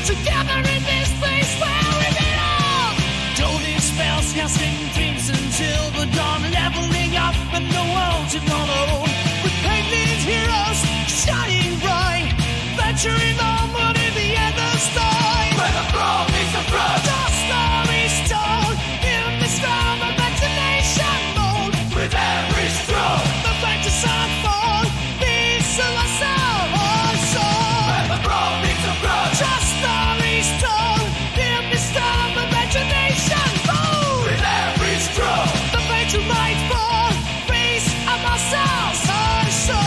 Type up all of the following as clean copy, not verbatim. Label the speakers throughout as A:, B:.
A: Together in this place where we belong. Golden spells casting dreams until the dawn. Leveling up and the world to follow. With painted heroes shining bright. Venturing onward in the endless night. Where the brawn meets the brush. The story's told in the storm of imagination mode. With every stroke, the factors unfold. These are our soul. Where the brawn meets the brush. The story's told in the storm of imagination mode. With every stroke, the fate to fight for. Peace of our souls, our soul.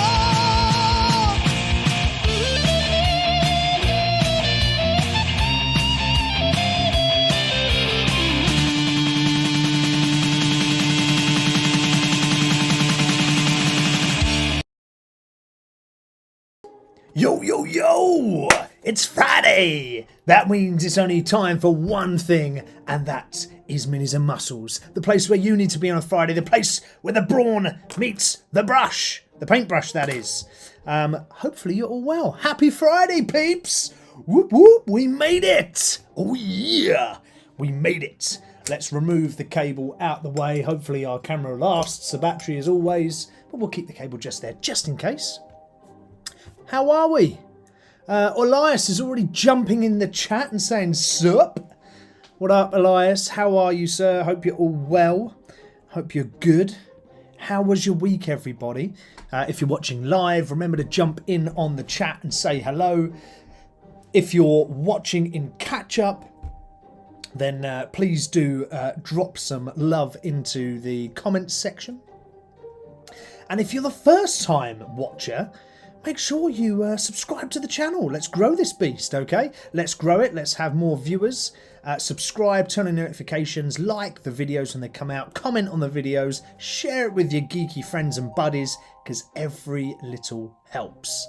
B: Yo, yo, yo! It's Friday! That means it's only time for one thing, and that is Minis and Muscles. The place where you need to be on a Friday, the place where the brawn meets the brush. The paintbrush, that is. Hopefully you're all well. Happy Friday, peeps! Whoop, whoop, we made it! Oh yeah! We made it. Let's remove the cable out the way. Hopefully our camera lasts the battery as always, but we'll keep the cable just there, just in case. How are we? Elias is already jumping in the chat and saying, sup? What up, Elias? How are you, sir? Hope you're all well. Hope you're good. How was your week, everybody? If you're watching live, remember to jump in on the chat and say hello. If you're watching in catch-up, then please do drop some love into the comments section. And if you're the first time watcher, make sure you subscribe to the channel. Let's grow this beast, okay? Let's grow it. Let's have more viewers. Subscribe, turn on notifications, like the videos when they come out, comment on the videos, share it with your geeky friends and buddies, because every little helps.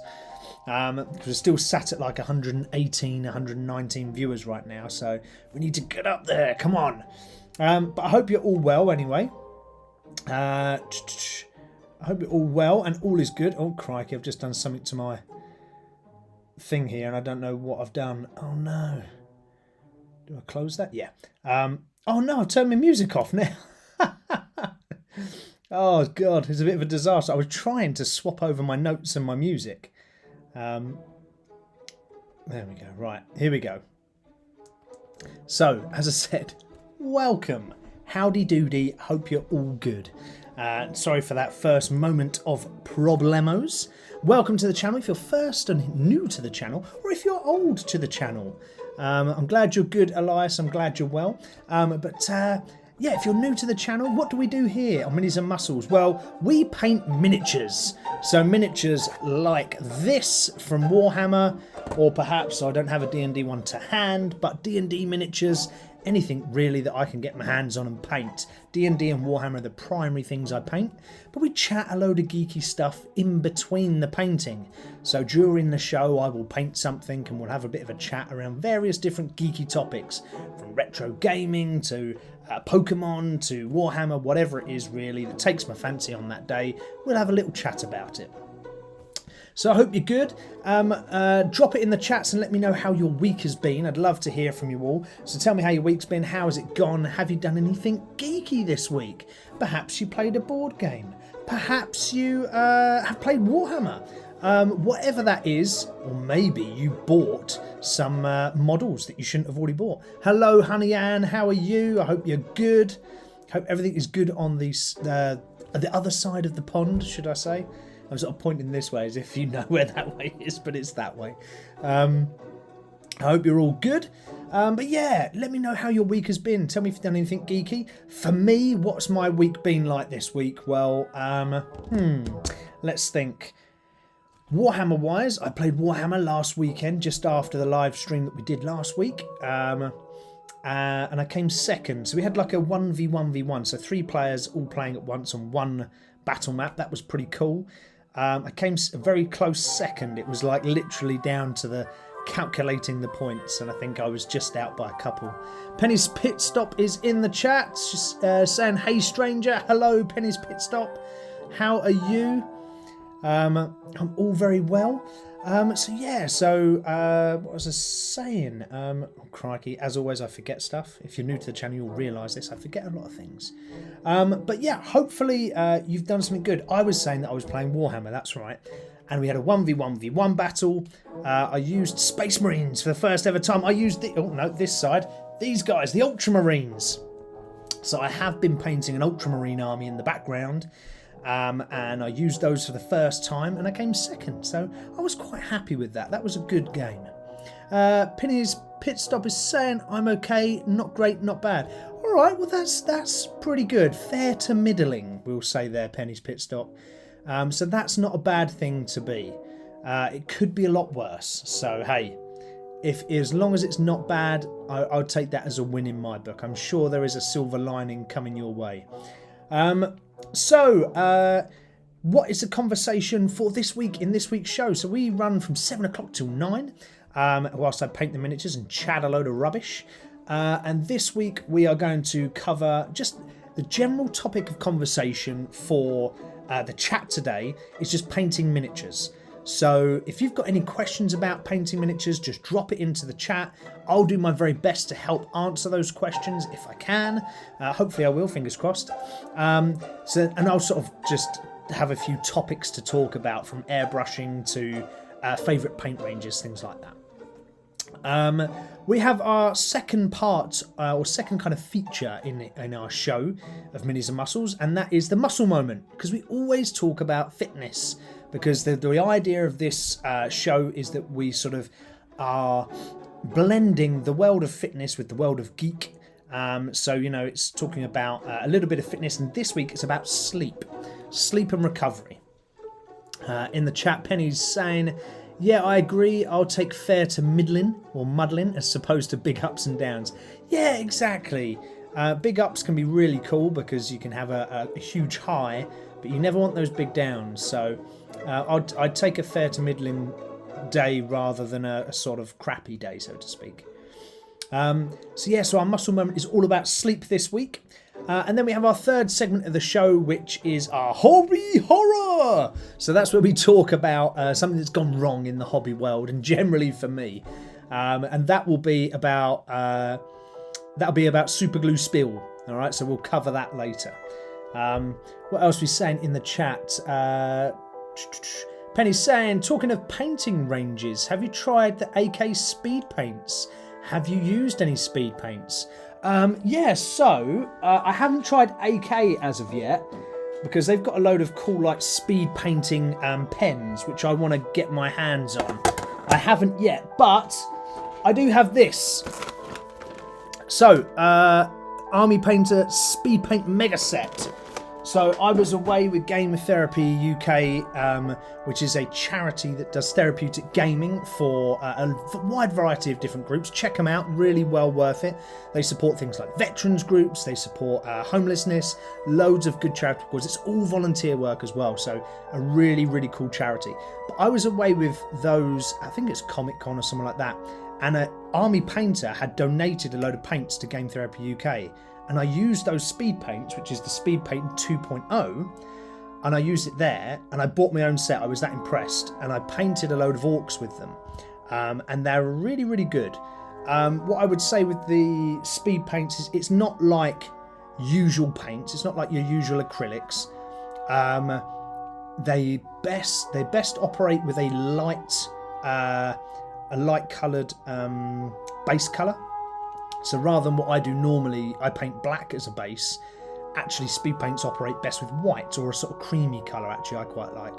B: We're still sat at like 118, 119 viewers right now, so we need to get up there. Come on. But I hope you're all well anyway. I hope you're all well and all is good. Oh, crikey, I've just done something to my thing here and I don't know what I've done. Oh, no. Do I close that? Yeah. Oh, no, I've turned my music off now. Oh, God, it's a bit of a disaster. I was trying to swap over my notes and my music. There we go. Right, here we go. So, as I said, welcome. Howdy doody. Hope you're all good. Sorry for that first moment of problemos. Welcome to the channel if you're first and new to the channel, or if you're old to the channel. I'm glad you're good, Elias. I'm glad you're well. Yeah, if you're new to the channel, what do we do here on Minis and Muscles? Well, we paint miniatures. So miniatures like this from Warhammer, or perhaps I don't have a D&D one to hand, but D&D miniatures. Anything really that I can get my hands on and paint. D&D and Warhammer are the primary things I paint, but we chat a load of geeky stuff in between the painting. So during the show I will paint something and we'll have a bit of a chat around various different geeky topics, from retro gaming to Pokemon to Warhammer, whatever it is really that takes my fancy on that day, we'll have a little chat about it. So I hope you're good. Drop it in the chats and let me know how your week has been. I'd love to hear from you all. So tell me how your week's been. How has it gone? Have you done anything geeky this week? Perhaps you played a board game. Perhaps you have played Warhammer. Whatever that is, or maybe you bought some models that you shouldn't have already bought. Hello, Honey Ann. How are you? I hope you're good. Hope everything is good on the other side of the pond, should I say. I'm sort of pointing this way as if you know where that way is, but it's that way. I hope you're all good. But yeah, let me know how your week has been. Tell me if you've done anything geeky. For me, what's my week been like this week? Well, let's think. Warhammer-wise, I played Warhammer last weekend, just after the live stream that we did last week. And I came second. So we had like a 1v1v1, so 3 players all playing at once on one battle map. That was pretty cool. I came a very close second. It was like literally down to the calculating the points, and I think I was just out by a couple. Penny's Pit Stop is in the chat, just saying, hey stranger. Hello, Penny's Pit Stop. How are you? I'm all very well. What was I saying? Oh, crikey, as always I forget stuff. If you're new to the channel you'll realise this, I forget a lot of things. But yeah, hopefully you've done something good. I was saying that I was playing Warhammer, that's right. And we had a 1v1v1 battle. I used Space Marines for the first ever time. I used this side, these guys, the Ultramarines. So I have been painting an Ultramarine army in the background. And I used those for the first time and I came second, so I was quite happy with that. That was a good game. Penny's Pit Stop is saying I'm okay, not great, not bad. Alright, well that's pretty good. Fair to middling, we'll say there, Penny's Pit Stop. So that's not a bad thing to be. It could be a lot worse, so hey, as long as it's not bad, I'll take that as a win in my book. I'm sure there is a silver lining coming your way. What is the conversation for this week in this week's show? So we run from 7 o'clock till 9, whilst I paint the miniatures and chat a load of rubbish. And this week we are going to cover just the general topic of conversation for the chat today is just painting miniatures. So if you've got any questions about painting miniatures, just drop it into the chat. I'll do my very best to help answer those questions if I can. Hopefully I will, fingers crossed. And I'll sort of just have a few topics to talk about, from airbrushing to favourite paint ranges, things like that. We have our second part, or second kind of feature in our show of Minis and Muscles, and that is the muscle moment, because we always talk about fitness. Because the idea of this show is that we sort of are blending the world of fitness with the world of geek. So, you know, it's talking about a little bit of fitness, and this week it's about sleep and recovery. In the chat, Penny's saying, yeah, I agree, I'll take fair to middling or muddling as opposed to big ups and downs. Yeah, exactly. Big ups can be really cool because you can have a huge high, but you never want those big downs. So I'd take a fair to middling day rather than a sort of crappy day, so to speak. So our muscle moment is all about sleep this week. And then we have our third segment of the show, which is our hobby horror. So that's where we talk about something that's gone wrong in the hobby world, and generally for me. And that will be about super glue spill. All right, so we'll cover that later. What else are we saying in the chat? Penny's saying, talking of painting ranges, have you tried the AK speed paints? Have you used any speed paints? I haven't tried AK as of yet, because they've got a load of cool like speed painting pens, which I want to get my hands on. I haven't yet, but I do have this. So, Army Painter Speed Paint Mega Set. So I was away with Game Therapy UK, which is a charity that does therapeutic gaming for a wide variety of different groups. Check them out, really well worth it. They support things like veterans groups, they support homelessness, loads of good charity causes. It's all volunteer work as well, so a really, really cool charity. But I was away with those, I think it's Comic Con or something like that, and an Army Painter had donated a load of paints to Game Therapy UK. And I used those speed paints, which is the Speed Paint 2.0, and I used it there, and I bought my own set. I was that impressed, and I painted a load of orcs with them, and they're really, really good. What I would say with the speed paints is it's not like usual paints. It's not like your usual acrylics. They best operate with a light coloured base colour. So rather than what I do normally, I paint black as a base. Actually, speed paints operate best with white, or a sort of creamy colour, actually, I quite like.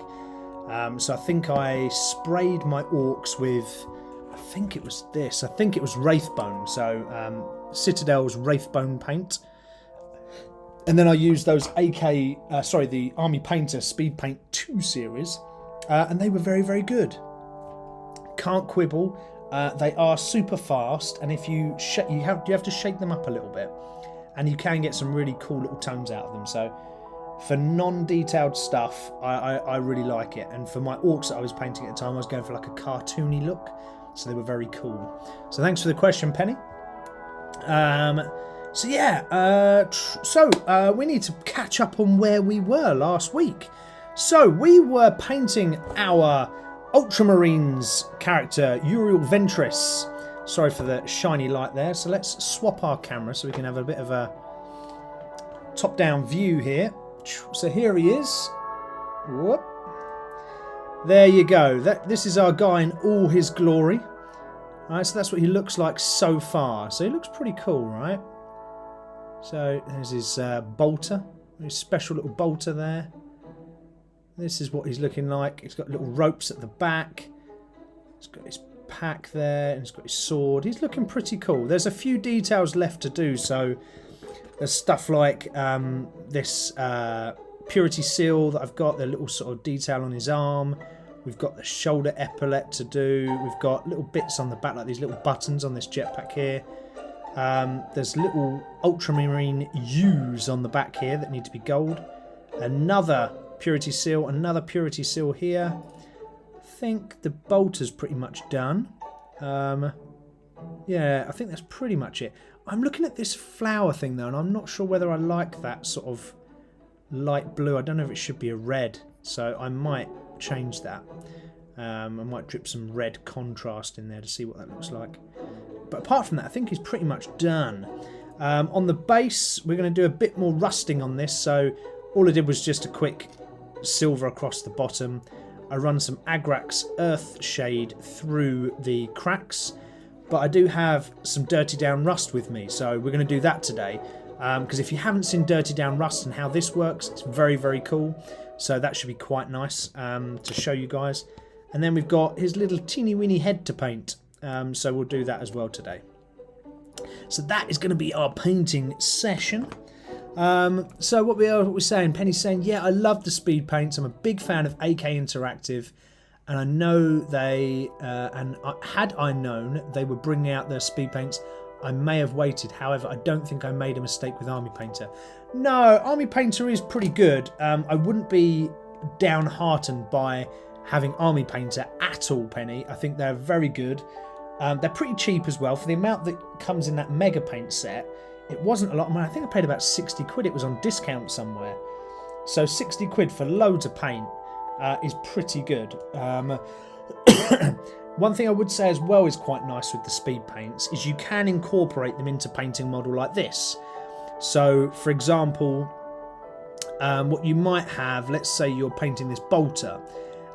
B: So I think I sprayed my orcs with, I think it was this. I think it was Wraithbone. So Citadel's Wraithbone paint. And then I used those the Army Painter Speed Paint 2 series. And they were very, very good. Can't quibble. They are super fast, and if you have to shake them up a little bit, and you can get some really cool little tones out of them. So for non-detailed stuff, I really like it. And for my orcs that I was painting at the time, I was going for like a cartoony look, so they were very cool. So thanks for the question, Penny. We need to catch up on where we were last week. So we were painting our Ultramarines character, Uriel Ventris. Sorry for the shiny light there. So let's swap our camera so we can have a bit of a top-down view here. So here he is. Whoop. There you go. This is our guy in all his glory. Alright, so that's what he looks like so far. So he looks pretty cool, right? So there's his bolter. His special little bolter there. This is what he's looking like. He's got little ropes at the back. He's got his pack there. And he's got his sword. He's looking pretty cool. There's a few details left to do. So there's stuff like this purity seal that I've got. The little sort of detail on his arm. We've got the shoulder epaulette to do. We've got little bits on the back, like these little buttons on this jetpack here. There's little ultramarine U's on the back here that need to be gold. Another purity seal, another purity seal here. I think the bolter's pretty much done. Yeah, I think that's pretty much it. I'm looking at this flower thing though, and I'm not sure whether I like that sort of light blue. I don't know if it should be a red, so I might change that. I might drip some red contrast in there to see what that looks like. But apart from that, I think he's pretty much done. On the base, we're going to do a bit more rusting on this. So all I did was just a quick silver across the bottom. I run some Agrax Earth Shade through the cracks. But I do have some Dirty Down Rust with me. So we're going to do that today. Because if you haven't seen Dirty Down Rust and how this works, it's very, very cool. So that should be quite nice to show you guys. And then we've got his little teeny weeny head to paint. So we'll do that as well today. So that is going to be our painting session. So what we're saying, Penny's saying, yeah, I love the speed paints. I'm a big fan of AK Interactive. And I know they, had I known they were bringing out their speed paints, I may have waited. However, I don't think I made a mistake with Army Painter. No, Army Painter is pretty good. I wouldn't be downhearted by having Army Painter at all, Penny. I think they're very good. They're pretty cheap as well. For the amount that comes in that Mega Paint set, it wasn't a lot of money. I think I paid about 60 quid. It was on discount somewhere. So 60 quid for loads of paint is pretty good. One thing I would say as well is quite nice with the speed paints is you can incorporate them into painting model like this. So, for example, what you might have, let's say you're painting this bolter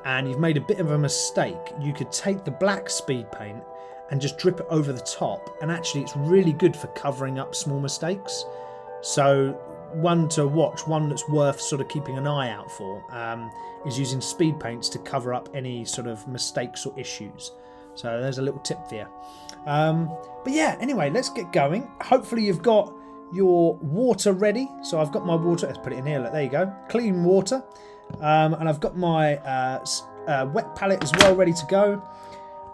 B: and you've made a bit of a mistake. You could take the black speed paint and just drip it over the top, and actually it's really good for covering up small mistakes. So one to watch, one that's worth sort of keeping an eye out for, is using speed paints to cover up any sort of mistakes or issues. So there's a little tip there. But yeah, anyway, let's get going. Hopefully you've got your water ready. So I've got my water. Let's put it in here. Look, there you go. Clean water. And I've got my wet palette as well ready to go.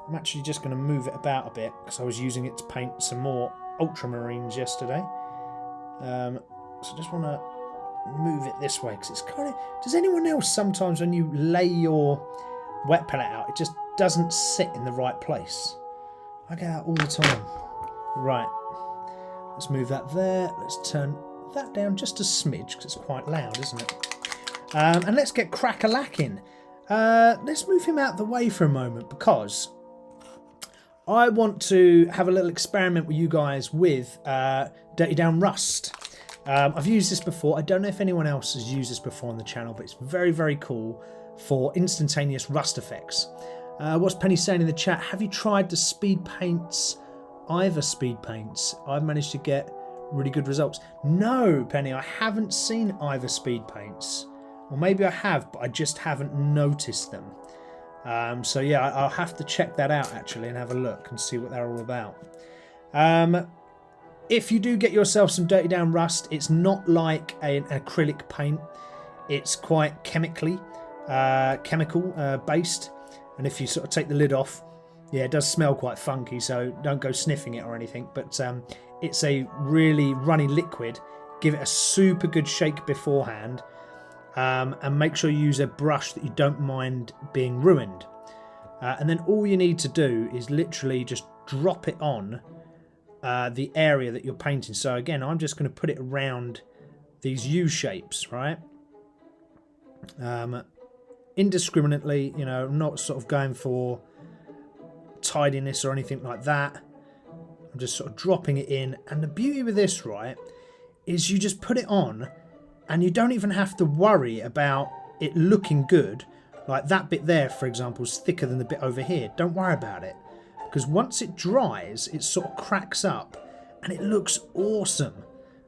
B: I'm actually just going to move it about a bit because I was using it to paint some more ultramarines yesterday. So I just want to move it this way because it's kind of... Does anyone else sometimes when you lay your wet palette out, it just doesn't sit in the right place? I get that all the time. Right. Let's move that there. Let's turn that down just a smidge because it's quite loud, isn't it? And let's get crack-a-lacking. Let's move him out the way for a moment because I want to have a little experiment with you guys with Dirty Down Rust. I've used this before. I don't know if anyone else has used this before on the channel, but it's very, very cool for instantaneous rust effects. What's Penny saying in the chat? Have you tried the speed paints, either speed paints? I've managed to get really good results. No, Penny, I haven't seen either speed paints. Or maybe I have, but I just haven't noticed them. So yeah, I'll have to check that out actually and have a look and see what they're all about. If you do get yourself some Dirty Down Rust, it's not like an acrylic paint. It's quite chemical based. And if you sort of take the lid off, yeah, it does smell quite funky, so don't go sniffing it or anything. But it's a really runny liquid. Give it a super good shake beforehand. And make sure you use a brush that you don't mind being ruined. And then all you need to do is literally just drop it on the area that you're painting. So again, I'm just going to put it around these U shapes, right? indiscriminately, you know, not sort of going for tidiness or anything like that. I'm just sort of dropping it in. And the beauty with this, right, is you just put it on and you don't even have to worry about it looking good. Like that bit there, for example, is thicker than the bit over here. Don't worry about it, because once it dries, it sort of cracks up and it looks awesome.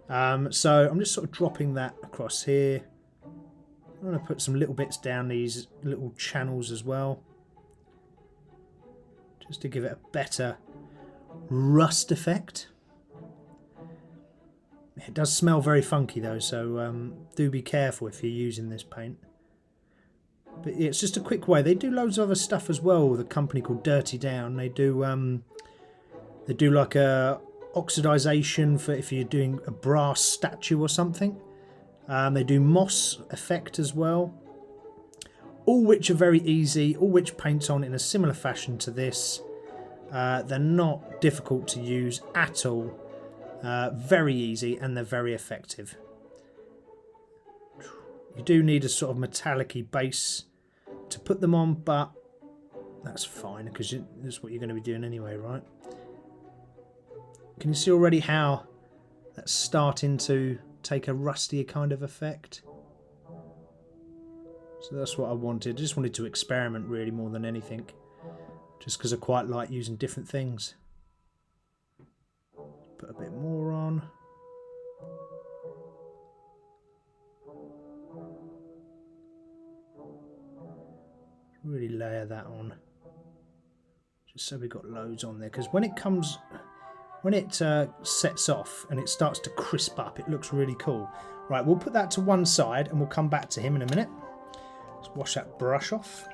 B: So I'm just sort of dropping that across here. I'm going to put some little bits down these little channels as well, just to give it a better rust effect. It does smell very funky though, so do be careful if you're using this paint. But it's just a quick way. They do loads of other stuff as well with a company called Dirty Down. They do like a oxidization for if you're doing a brass statue or something. They do moss effect as well. All which are very easy, all which paints on in a similar fashion to this. They're not difficult to use at all. Very easy, and they're very effective. You do need a sort of metallic-y base to put them on, but that's fine because that's what you're going to be doing anyway, right? Can you see already how that's starting to take a rustier kind of effect? So that's what I wanted. I just wanted to experiment really more than anything, just because I quite like using different things. Put a bit more on. Really layer that on, just so we've got loads on there, because when it sets off and it starts to crisp up, it looks really cool. Right, we'll put that to one side and we'll come back to him in a minute. Let's wash that brush off.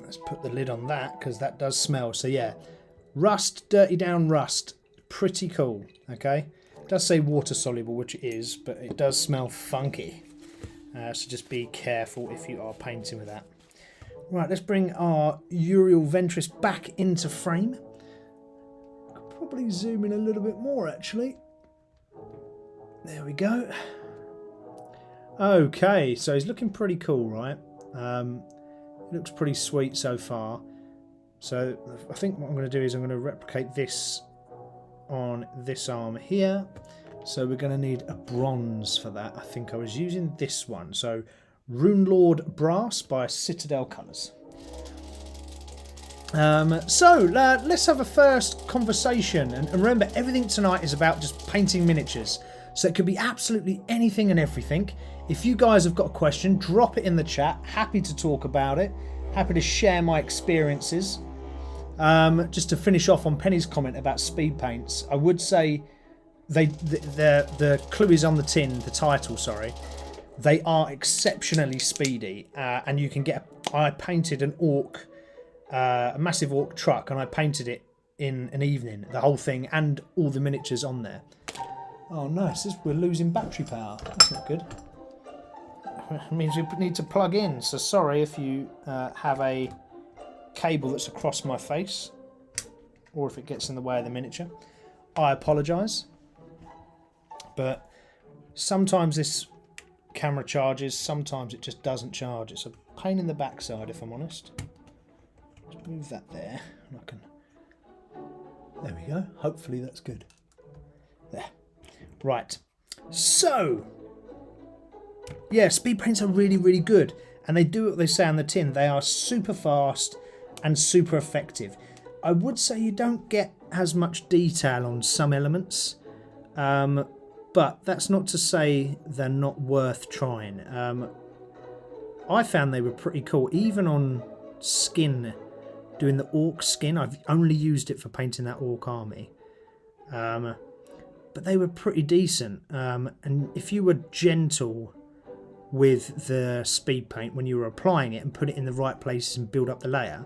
B: Let's put the lid on that because that does smell. So yeah, rust, Dirty Down rust, pretty cool. Okay, it does say water soluble, which it is, but it does smell funky. So just be careful if you are painting with that. Right, let's bring our Uriel Ventris back into frame. Could probably zoom in a little bit more actually. There we go. Okay, so he's looking pretty cool, right? It looks pretty sweet so far. So I think what I'm going to do is I'm going to replicate this on this arm here. So we're going to need a bronze for that. I think I was using this one. So Rune Lord Brass by Citadel Colours. Let's have a first conversation. And remember, everything tonight is about just painting miniatures. So it could be absolutely anything and everything. If you guys have got a question, drop it in the chat. Happy to talk about it. Happy to share my experiences. Just to finish off on Penny's comment about speed paints, I would say the clue is on the tin, the title, sorry. They are exceptionally speedy, and you can get. I painted an orc, a massive orc truck, and I painted it in an evening, the whole thing, and all the miniatures on there. Oh no, we're losing battery power. That's not good. It means we need to plug in. So sorry if you have a cable that's across my face, or if it gets in the way of the miniature. I apologise. But sometimes this camera charges, sometimes it just doesn't charge. It's a pain in the backside, if I'm honest. Just move that there, and I can. There we go. Hopefully that's good. There. Right. So, yeah, speed paints are really, really good, and they do what they say on the tin. They are super fast and super effective. I would say you don't get as much detail on some elements. But that's not to say they're not worth trying. I found they were pretty cool, even on skin, doing the orc skin. I've only used it for painting that orc army. But they were pretty decent. And if you were gentle with the speed paint when you were applying it and put it in the right places and build up the layer,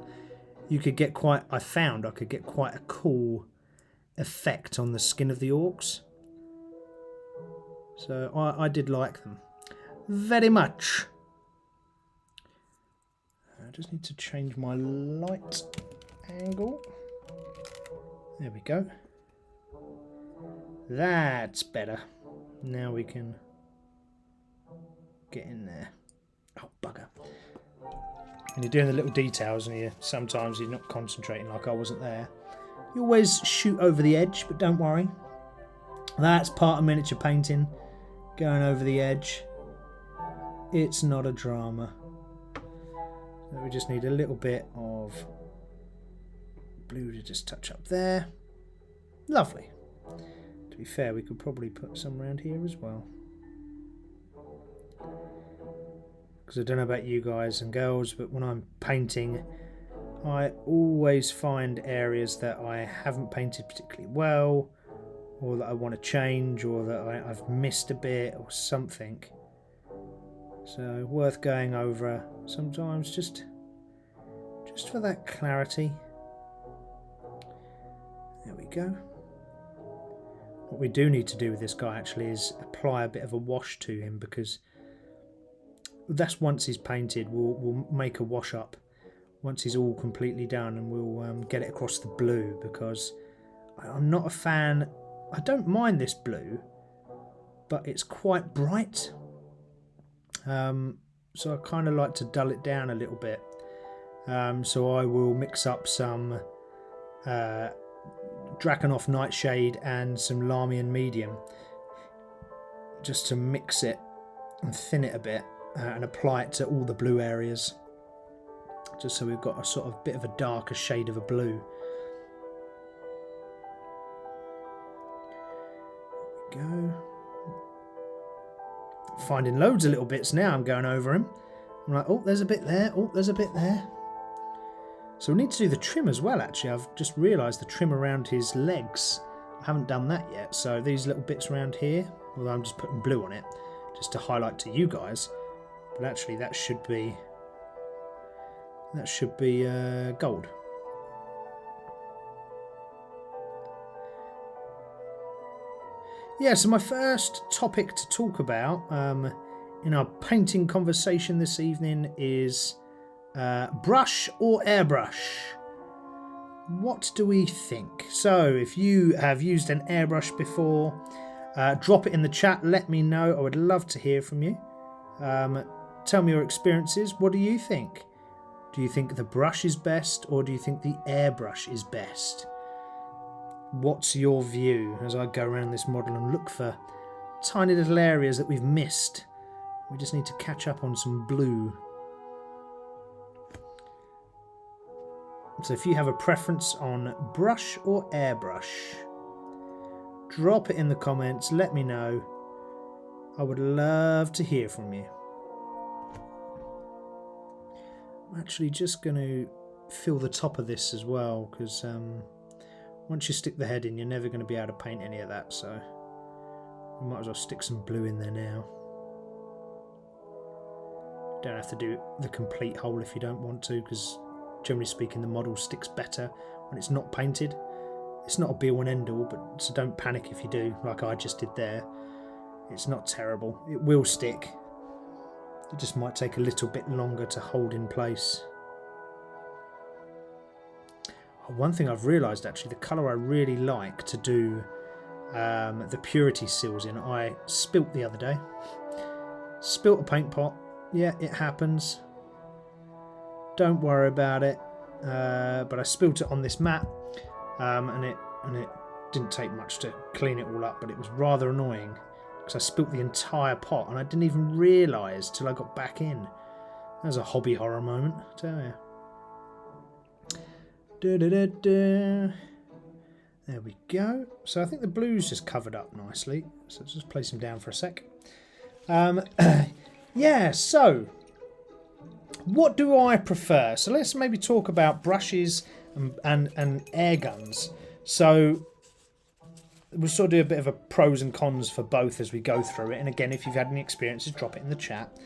B: you could get quite, I could get quite a cool effect on the skin of the orcs. So I did like them very much. I just need to change my light angle. There we go. That's better. Now we can get in there. Oh, bugger. And you're doing the little details and sometimes you're not concentrating like I wasn't there. You always shoot over the edge, but don't worry. That's part of miniature painting. Going over the edge. It's not a drama. So we just need a little bit of blue to just touch up there. Lovely. To be fair, we could probably put some around here as well. Because I don't know about you guys and girls, but when I'm painting, I always find areas that I haven't painted particularly well, or that I want to change, or that I've missed a bit or something. So worth going over sometimes just for that clarity. There we go. What we do need to do with this guy actually is apply a bit of a wash to him, because that's once he's painted. We'll make a wash up once he's all completely done, and we'll get it across the blue, because I'm not a fan. I don't mind this blue, but it's quite bright. So I kind of like to dull it down a little bit. So I will mix up some Drakenhof Nightshade and some Lamian Medium, just to mix it and thin it a bit, and apply it to all the blue areas, just so we've got a sort of bit of a darker shade of a blue. There we go. Finding loads of little bits now. I'm going over him. I'm like, oh, there's a bit there. Oh, there's a bit there. So we need to do the trim as well, actually. I've just realised the trim around his legs. I haven't done that yet. So these little bits around here, although I'm just putting blue on it, just to highlight to you guys. But actually that should be gold. Yeah, so my first topic to talk about in our painting conversation this evening is brush or airbrush. What do we think? So if you have used an airbrush before, drop it in the chat, let me know. I would love to hear from you. Tell me your experiences. What do you think? Do you think the brush is best, or do you think the airbrush is best? What's your view as I go around this model and look for tiny little areas that we've missed? We just need to catch up on some blue. So if you have a preference on brush or airbrush, drop it in the comments, let me know. I would love to hear from you. I'm actually just going to fill the top of this as well, because once you stick the head in, you're never going to be able to paint any of that, so we might as well stick some blue in there now. Don't have to do the complete hole if you don't want to, because generally speaking the model sticks better when it's not painted. It's not a be all and end all, but so don't panic if you do, like I just did there. It's not terrible. It will stick. It just might take a little bit longer to hold in place. One thing I've realised, actually, the colour I really like to do the purity seals in, I spilt the other day. Spilt a paint pot. Yeah, it happens. Don't worry about it. But I spilt it on this mat, and it didn't take much to clean it all up, but it was rather annoying because I spilt the entire pot and I didn't even realise till I got back in. That was a hobby horror moment, I tell you. There we go. So I think the blue's just covered up nicely. So let's just place them down for a sec. Yeah, so what do I prefer? So let's maybe talk about brushes and air guns. So we'll sort of do a bit of a pros and cons for both as we go through it. And again, if you've had any experiences, drop it in the chat.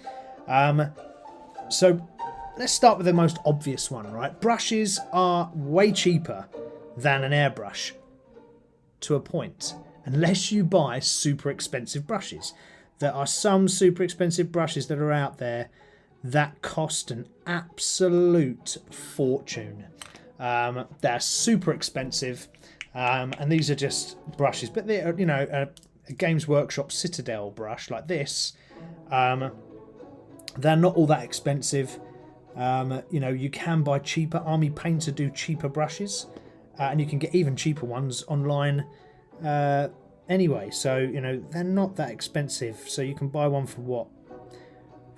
B: So let's start with the most obvious one, right? Brushes are way cheaper than an airbrush to a point, unless you buy super expensive brushes. There are some super expensive brushes that are out there that cost an absolute fortune. They're super expensive, and these are just brushes, but they're, you know, a Games Workshop Citadel brush like this They're not all that expensive. You know, you can buy cheaper. Army Painter do cheaper brushes, and you can get even cheaper ones online anyway. So, you know, they're not that expensive. So you can buy one for what,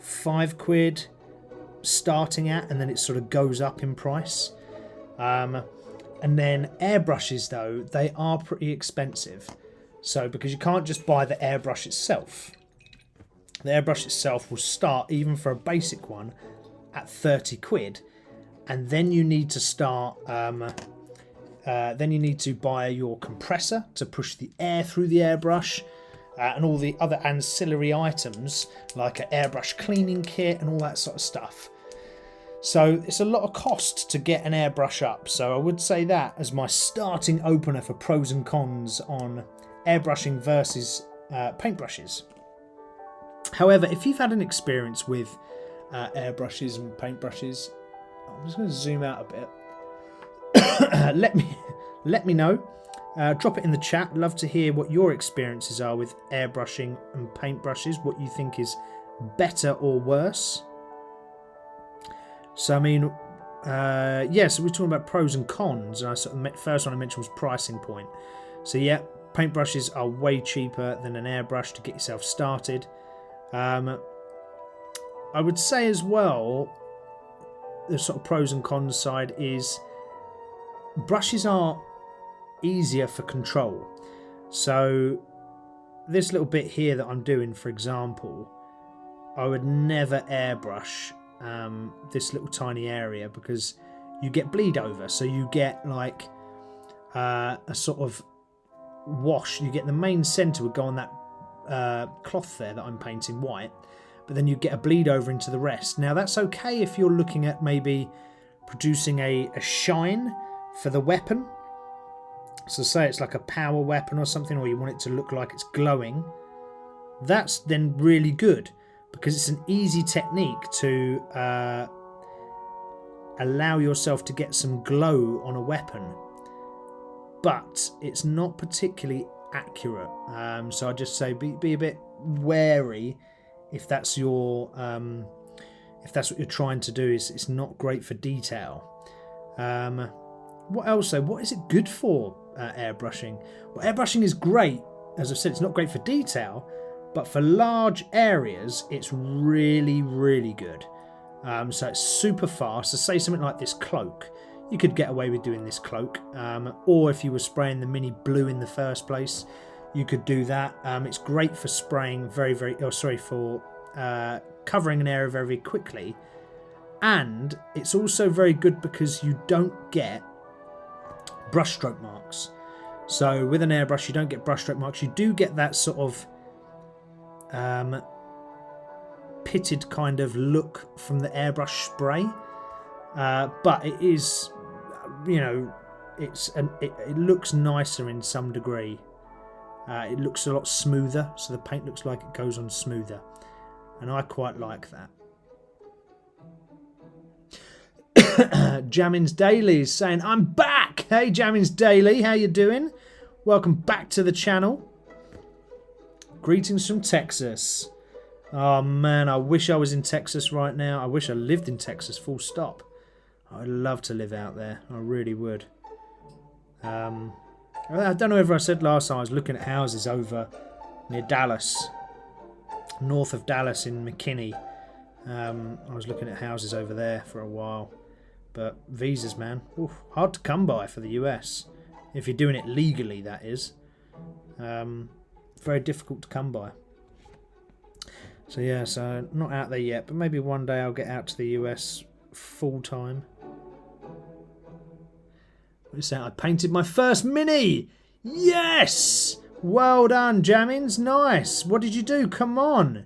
B: £5 starting at, and then it sort of goes up in price. And then airbrushes, though, they are pretty expensive. So because you can't just buy the airbrush itself. The airbrush itself will start, even for a basic one, at £30, and then you need to start. Then you need to buy your compressor to push the air through the airbrush, and all the other ancillary items like an airbrush cleaning kit and all that sort of stuff. So it's a lot of cost to get an airbrush up. So I would say that as my starting opener for pros and cons on airbrushing versus paintbrushes. However, if you've had an experience with airbrushes and paintbrushes, I'm just going to zoom out a bit. let me know. Drop it in the chat. Love to hear what your experiences are with airbrushing and paintbrushes. What you think is better or worse. So I mean, yeah. So we're talking about pros and cons, and first one I mentioned was pricing point. So yeah, paintbrushes are way cheaper than an airbrush to get yourself started. I would say as well, the sort of pros and cons side is brushes are easier for control. So this little bit here that I'm doing, for example, I would never airbrush this little tiny area because you get bleed over. So you get like a sort of wash. You get the main centre would go on that cloth there that I'm painting white, but then you get a bleed over into the rest. Now that's okay if you're looking at maybe producing a shine for the weapon. So say it's like a power weapon or something, or you want it to look like it's glowing. That's then really good because it's an easy technique to allow yourself to get some glow on a weapon, but it's not particularly accurate. So I just say be a bit wary if that's your if that's what you're trying to do. It's not great for detail. What else though? What is it good for, airbrushing? Well, airbrushing is great. As I said, it's not great for detail, but for large areas it's really, really good. So it's super fast. So say something like this cloak, you could get away with doing this cloak, or if you were spraying the mini blue in the first place, you could do that. It's great for spraying for covering an area very, very quickly, and it's also very good because you don't get brushstroke marks. So with an airbrush you don't get brushstroke marks. You do get that sort of pitted kind of look from the airbrush spray, but it is, you know, it looks nicer in some degree. It looks a lot smoother, so the paint looks like it goes on smoother, and I quite like that. Jammins Daily is saying, I'm back! Hey Jammins Daily, how you doing? Welcome back to the channel. Greetings from Texas. Oh man, I wish I was in Texas right now. I wish I lived in Texas, full stop. I'd love to live out there. I really would. I don't know if I said last time I was looking at houses over near Dallas, north of Dallas in McKinney. I was looking at houses over there for a while. But visas, man, oof, hard to come by for the US. If you're doing it legally, that is. Very difficult to come by. So yeah, so not out there yet, but maybe one day I'll get out to the US full time. What is that? I painted my first Mini! Yes! Well done, Jammins. Nice. What did you do? Come on.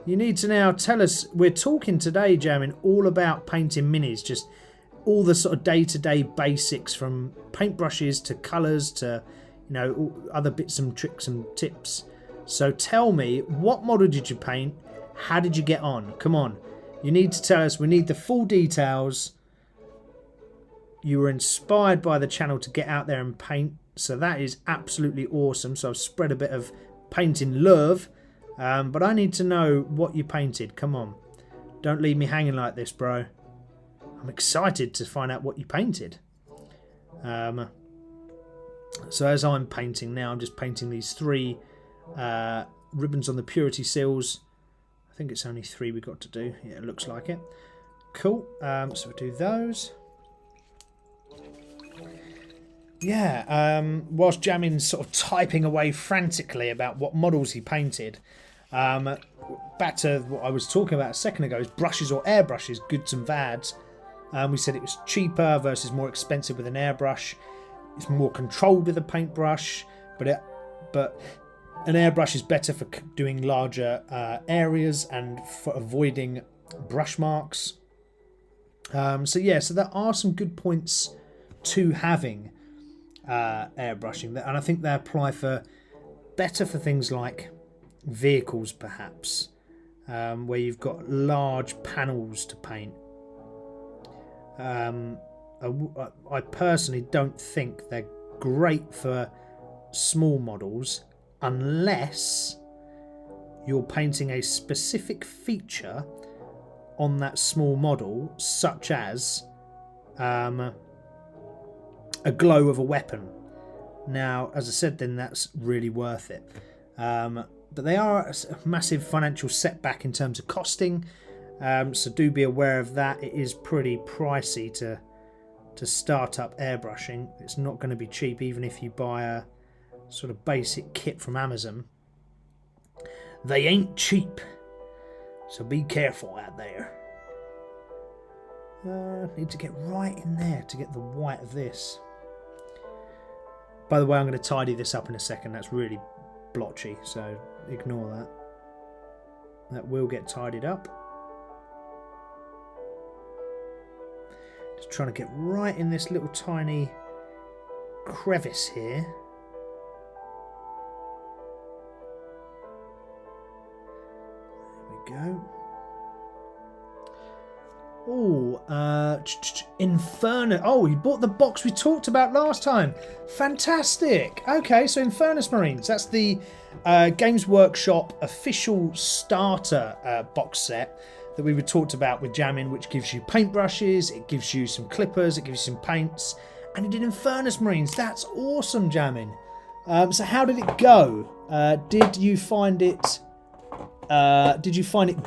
B: You need to now tell us. We're talking today, Jammin, all about painting minis. Just all the sort of day-to-day basics, from paintbrushes to colours to, you know, all other bits and tricks and tips. So tell me, what model did you paint? How did you get on? Come on. You need to tell us. We need the full details. You were inspired by the channel to get out there and paint. So that is absolutely awesome. So I've spread a bit of painting love. But I need to know what you painted. Come on. Don't leave me hanging like this, bro. I'm excited to find out what you painted. So as I'm painting now, I'm just painting these 3 ribbons on the purity seals. I think it's only 3 we've got to do. Yeah, it looks like it. Cool. So we'll do those. Yeah, whilst Jamin's sort of typing away frantically about what models he painted, back to what I was talking about a second ago, is brushes or airbrushes, goods and bads. We said it was cheaper versus more expensive with an airbrush. It's more controlled with a paintbrush, but an airbrush is better for doing larger areas and for avoiding brush marks. So there are some good points to having airbrushing, and I think they apply better for things like vehicles, perhaps, where you've got large panels to paint. I personally don't think they're great for small models unless you're painting a specific feature on that small model, such as a glow of a weapon. Now, as I said, then that's really worth it. But they are a massive financial setback in terms of costing, so do be aware of that. It is pretty pricey to start up airbrushing. It's not going to be cheap, even if you buy a sort of basic kit from Amazon. They ain't cheap, so be careful out there. Need to get right in there to get the white of this. By the way, I'm going to tidy this up in a second. That's really blotchy, so ignore that. That will get tidied up. Just trying to get right in this little tiny crevice here. There we go. Oh, Inferno. Oh, you bought the box we talked about last time. Fantastic. Okay, so Infernus Marines. That's the Games Workshop official starter box set that we talked about with Jamin, which gives you paintbrushes, it gives you some clippers, it gives you some paints, and it did Infernus Marines. That's awesome, Jamin. So how did it go? Did you find it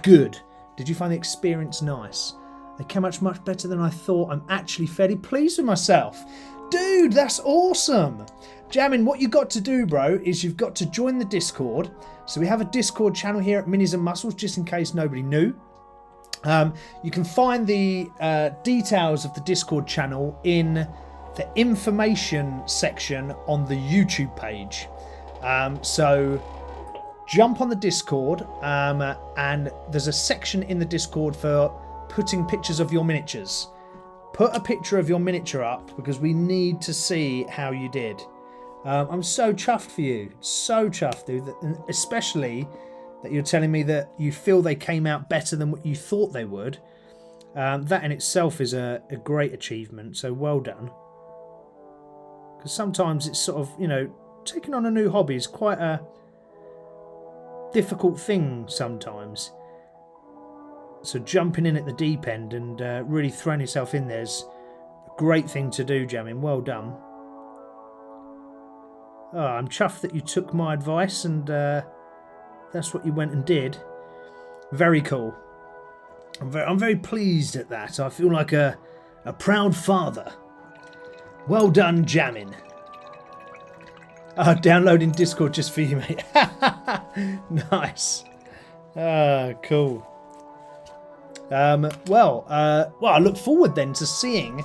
B: good? Did you find the experience nice? They came out much better than I thought. I'm actually fairly pleased with myself. Dude, that's awesome. Jamin, what you got to do, bro, is you've got to join the Discord. So we have a Discord channel here at Minis-N-Muscles, just in case nobody knew. You can find the details of the Discord channel in the information section on the YouTube page. So jump on the Discord, and there's a section in the Discord for putting pictures of your miniatures. Put a picture of your miniature up because we need to see how you did. I'm so chuffed for you. So chuffed, dude. Especially that you're telling me that you feel they came out better than what you thought they would. That in itself is a great achievement. So well done. Because sometimes it's sort of, you know, taking on a new hobby is quite a difficult thing sometimes. So jumping in at the deep end and really throwing yourself in there's a great thing to do, Jamin. Well done. Oh, I'm chuffed that you took my advice and that's what you went and did. Very cool. I'm very pleased at that. I feel like a proud father. Well done, Jamin. Downloading Discord just for you, mate. Nice. Cool. Well, I look forward then to seeing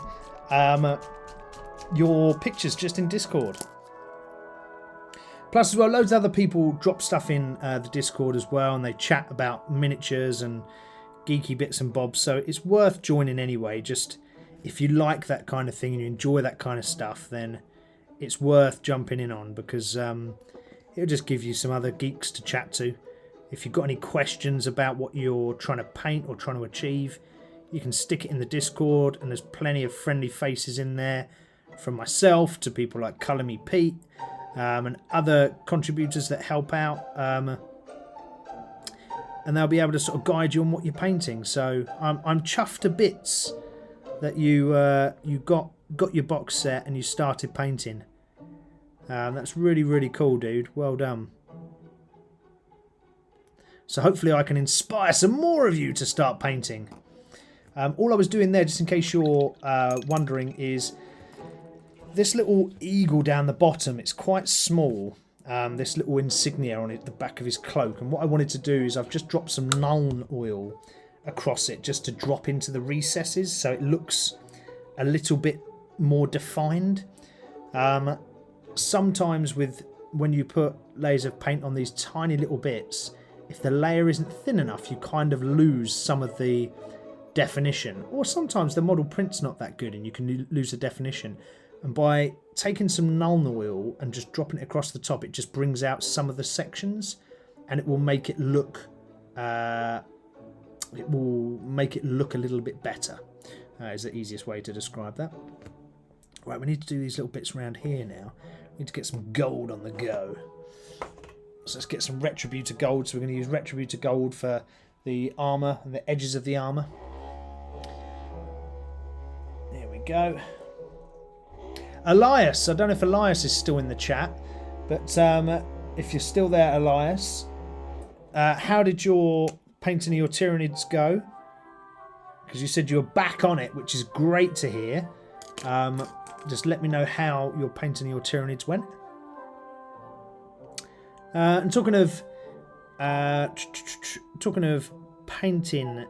B: your pictures just in Discord. Plus, as well, loads of other people drop stuff in the Discord as well, and they chat about miniatures and geeky bits and bobs. So it's worth joining anyway. Just if you like that kind of thing and you enjoy that kind of stuff, then it's worth jumping in on because it'll just give you some other geeks to chat to. If you've got any questions about what you're trying to paint or trying to achieve, you can stick it in the Discord, and there's plenty of friendly faces in there, from myself to people like Colour Me Pete and other contributors that help out. And and they'll be able to sort of guide you on what you're painting. So I'm chuffed to bits that you got your box set and you started painting. That's really, really cool, dude. Well done. So hopefully I can inspire some more of you to start painting. All I was doing there, just in case you're wondering, is this little eagle down the bottom. It's quite small. This little insignia on it, the back of his cloak. And what I wanted to do is I've just dropped some nuln oil across it just to drop into the recesses so it looks a little bit more defined. Sometimes when you put layers of paint on these tiny little bits, if the layer isn't thin enough, you kind of lose some of the definition. Or sometimes the model print's not that good and you can lose the definition. And by taking some nuln oil and just dropping it across the top, it just brings out some of the sections, and it will make it look a little bit better. Is the easiest way to describe that. Right, we need to do these little bits around here now. We need to get some gold on the go. So let's get some Retributor gold. So we're going to use Retributor gold for the armour and the edges of the armour. There we go. Elias, I don't know if Elias is still in the chat, but if you're still there, Elias, how did your painting of your Tyranids go? Because you said you were back on it, which is great to hear. Just let me know how your painting of your Tyranids went. And talking of painting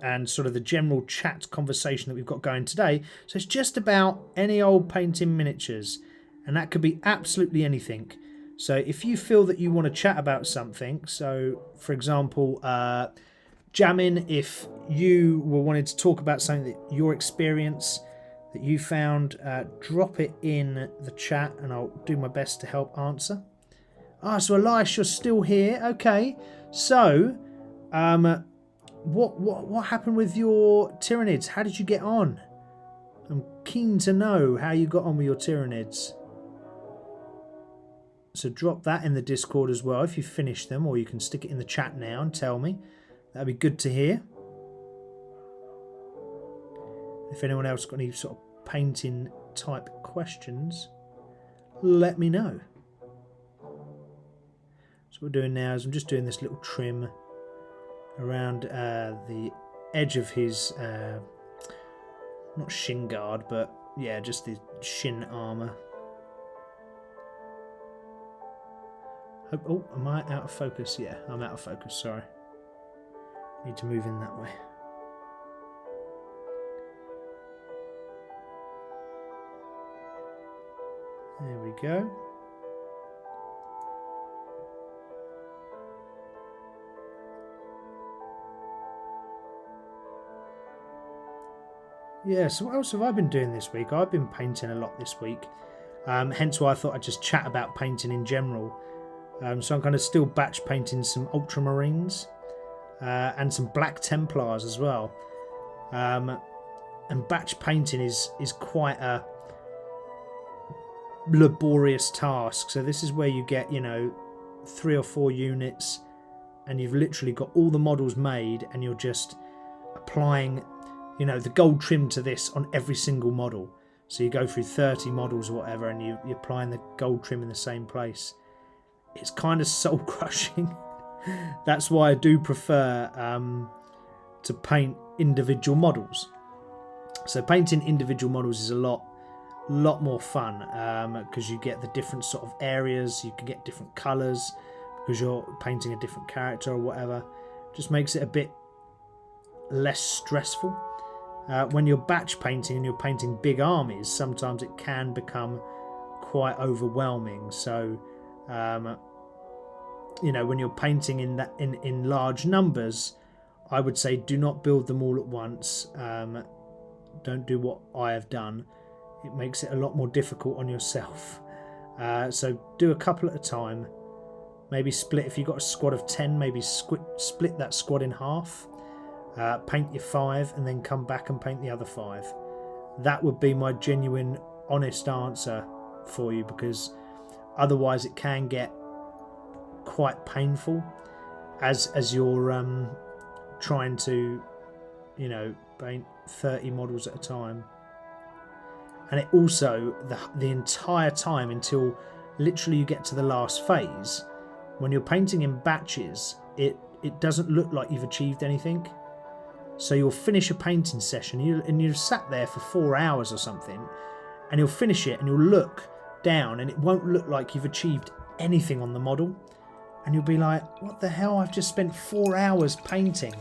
B: and sort of the general chat conversation that we've got going today, so it's just about any old painting miniatures, and that could be absolutely anything. So if you feel that you want to chat about something, so for example, Jamin, if you were wanting to talk about something that your experience that you found, drop it in the chat and I'll do my best to help answer. So Elias, you're still here. Okay, so what happened with your Tyranids? How did you get on? I'm keen to know how you got on with your Tyranids. So drop that in the Discord as well if you finish them, or you can stick it in the chat now and tell me. That'd be good to hear. If anyone else got any sort of painting type questions, let me know. So what we're doing now is I'm just doing this little trim around the edge of his, not shin guard, but yeah, just the shin armour. Oh, am I out of focus? Yeah, I'm out of focus, sorry. Need to move in that way. There we go. Yeah, so what else have I been doing this week? I've been painting a lot this week. Hence why I thought I'd just chat about painting in general. So I'm kind of still batch painting some Ultramarines and some Black Templars as well. And batch painting is quite a laborious task. So this is where you get, 3 or 4 units and you've literally got all the models made and you're just applying, the gold trim to this on every single model. So you go through 30 models or whatever and you're applying the gold trim in the same place. It's kind of soul crushing. That's why I do prefer to paint individual models. So painting individual models is a lot more fun because you get the different sort of areas, you can get different colours because you're painting a different character or whatever. Just makes it a bit less stressful. When you're batch painting and you're painting big armies, sometimes it can become quite overwhelming. So when you're painting in large numbers, I would say do not build them all at once. Don't do what I have done. It makes it a lot more difficult on yourself. So do a couple at a time. Maybe split, if you've got a squad of 10, maybe split that squad in half. Paint your 5 and then come back and paint the other 5. That would be my genuine, honest answer for you, because otherwise it can get quite painful. as you're trying to, you know, paint 30 models at a time. And it also, the entire time until literally you get to the last phase, when you're painting in batches, it doesn't look like you've achieved anything. So you'll finish a painting session and you've sat there for 4 hours or something, and you'll finish it and you'll look down and it won't look like you've achieved anything on the model. And you'll be like, what the hell, I've just spent 4 hours painting.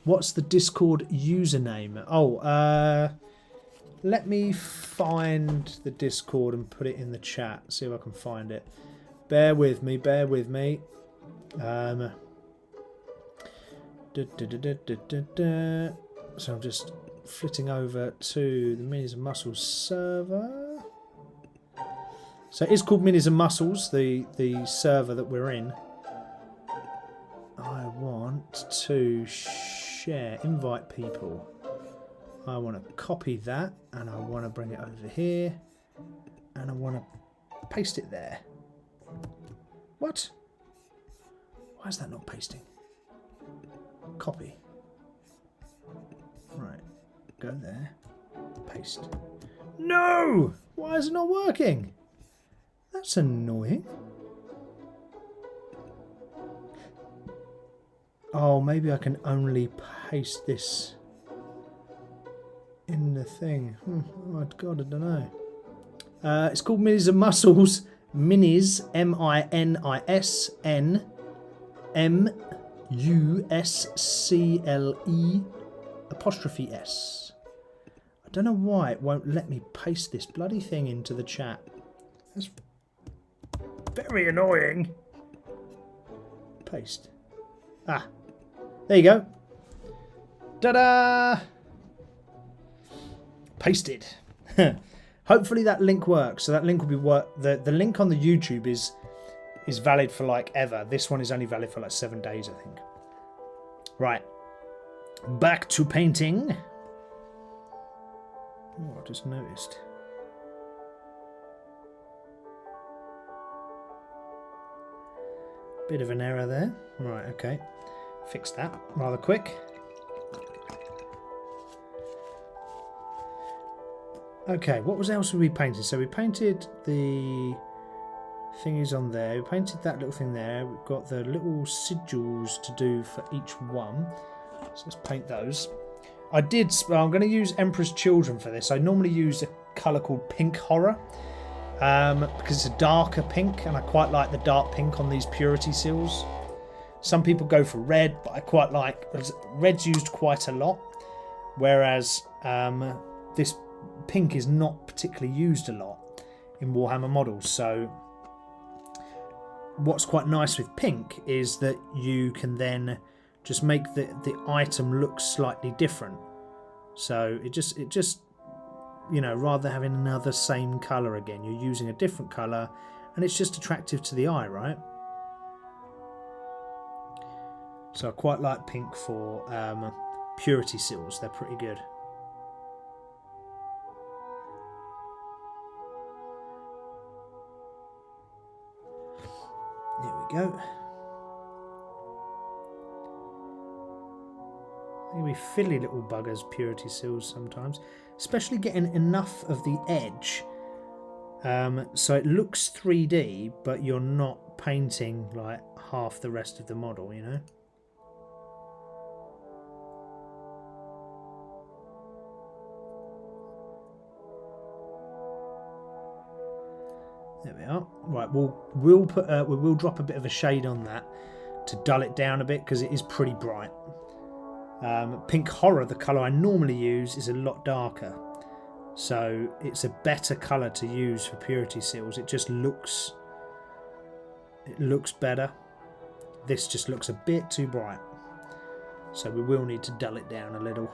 B: What's the Discord username? Oh, let me find the Discord and put it in the chat. See if I can find it. Bear with me, bear with me. So I'm just flitting over to the Minis-N-Muscles server. So it's called Minis-N-Muscles, the server that we're in. I want to share, invite people. I want to copy that and I want to bring it over here and I want to paste it there. What? Why is that not pasting? Copy. Right. Go there. Paste. No! Why is it not working? That's annoying. Oh, maybe I can only paste this in the thing. Oh God, I don't know. It's called Minis-N-Muscles. Minis, MINISMUSCLE''S. I don't know why it won't let me paste this bloody thing into the chat. That's very annoying. Paste. Ah, there you go. Ta-da! Pasted. Hopefully that link works. So that link will be the link on the YouTube is valid for like ever. This one is only valid for like 7 days, I think. Right. Back to painting. Oh, I just noticed. Bit of an error there. Right, okay. Fix that rather quick. Okay, what else were we painting? So we painted the thingies on there. We painted that little thing there. We've got the little sigils to do for each one. So let's paint those. I'm going to use Emperor's Children for this. I normally use a colour called Pink Horror because it's a darker pink, and I quite like the dark pink on these purity seals. Some people go for red, but I quite like red's used quite a lot, whereas this pink is not particularly used a lot in Warhammer models. So what's quite nice with pink is that you can then just make the item look slightly different. So it just you know, rather than having another same colour again, you're using a different colour and it's just attractive to the eye, right? So I quite like pink for purity seals. They're pretty good. There we go. They can be fiddly little buggers, purity seals sometimes, especially getting enough of the edge so it looks 3D, but you're not painting like half the rest of the model, you know. There we are. Right, we'll drop a bit of a shade on that to dull it down a bit because it is pretty bright. Pink Horror, the colour I normally use, is a lot darker, so it's a better colour to use for purity seals. It just looks better. This just looks a bit too bright, so we will need to dull it down a little.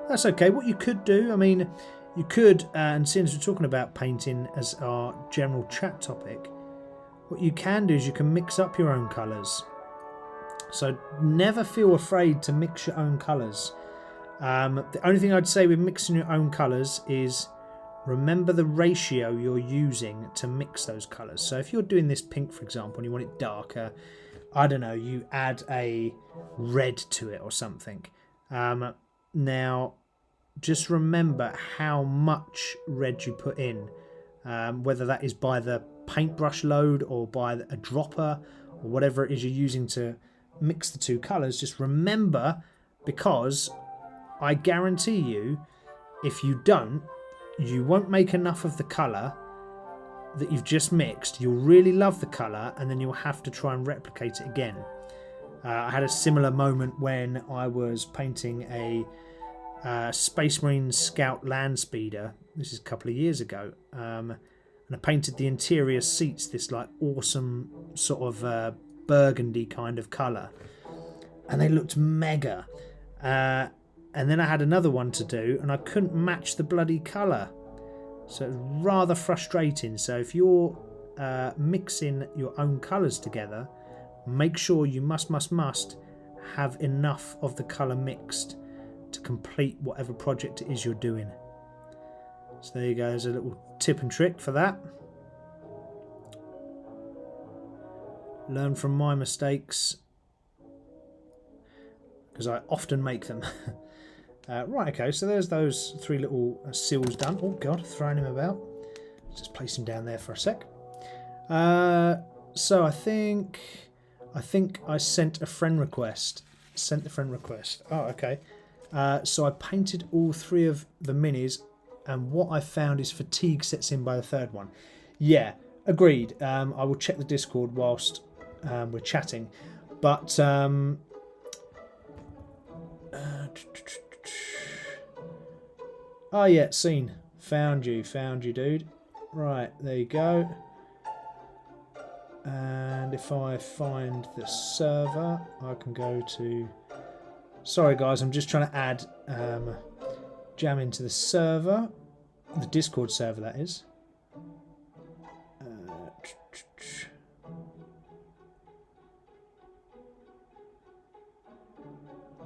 B: That's okay. What you could do, I mean, you could, and since we're talking about painting as our general chat topic, what you can do is you can mix up your own colours. So never feel afraid to mix your own colours. The only thing I'd say with mixing your own colours is remember the ratio you're using to mix those colours. So if you're doing this pink, for example, and you want it darker, I don't know, you add a red to it or something. Now, just remember how much red you put in, whether that is by the paintbrush load or by a dropper or whatever it is you're using to mix the two colours. Just remember, because I guarantee you, if you don't, you won't make enough of the colour that you've just mixed. You'll really love the colour and then you'll have to try and replicate it again. I had a similar moment when I was painting a Space Marine Scout land speeder. This is a couple of years ago, and I painted the interior seats this like awesome sort of burgundy kind of colour, and they looked mega. And then I had another one to do and I couldn't match the bloody colour, so it was rather frustrating. So if you're mixing your own colours together, make sure you must have enough of the colour mixed to complete whatever project it is you're doing. So there you go, there's a little tip and trick for that. Learn from my mistakes, because I often make them. Right, okay, so there's those three little seals done. Oh god, throwing him about. Just place him down there for a sec. So I think I sent a friend request. Sent the friend request. Oh, okay. So I painted all three of the minis, and what I found is fatigue sets in by the third one. Yeah, agreed. I will check the Discord whilst we're chatting, but oh yeah, seen. Found you, dude. Right, there you go. And if I find the server, I can go to... Sorry guys, I'm just trying to add Jam into the server. The Discord server, that is.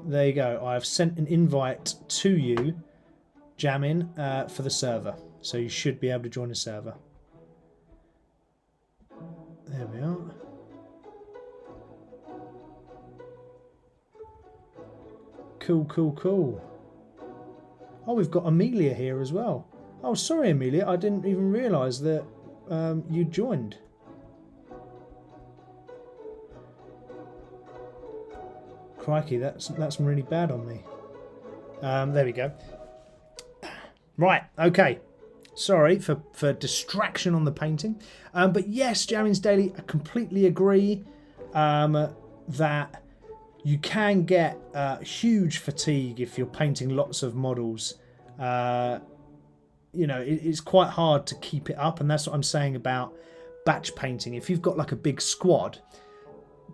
B: There you go. I've sent an invite to you, Jamin, for the server. So you should be able to join the server. There we are. Cool. Oh, we've got Amelia here as well. Oh, sorry, Amelia. I didn't even realise that you joined. Crikey, that's really bad on me. There we go. Right, okay. Sorry for distraction on the painting. But yes, Jamin's Daily, I completely agree that you can get huge fatigue if you're painting lots of models. You know, it's quite hard to keep it up, and that's what I'm saying about batch painting. If you've got like a big squad,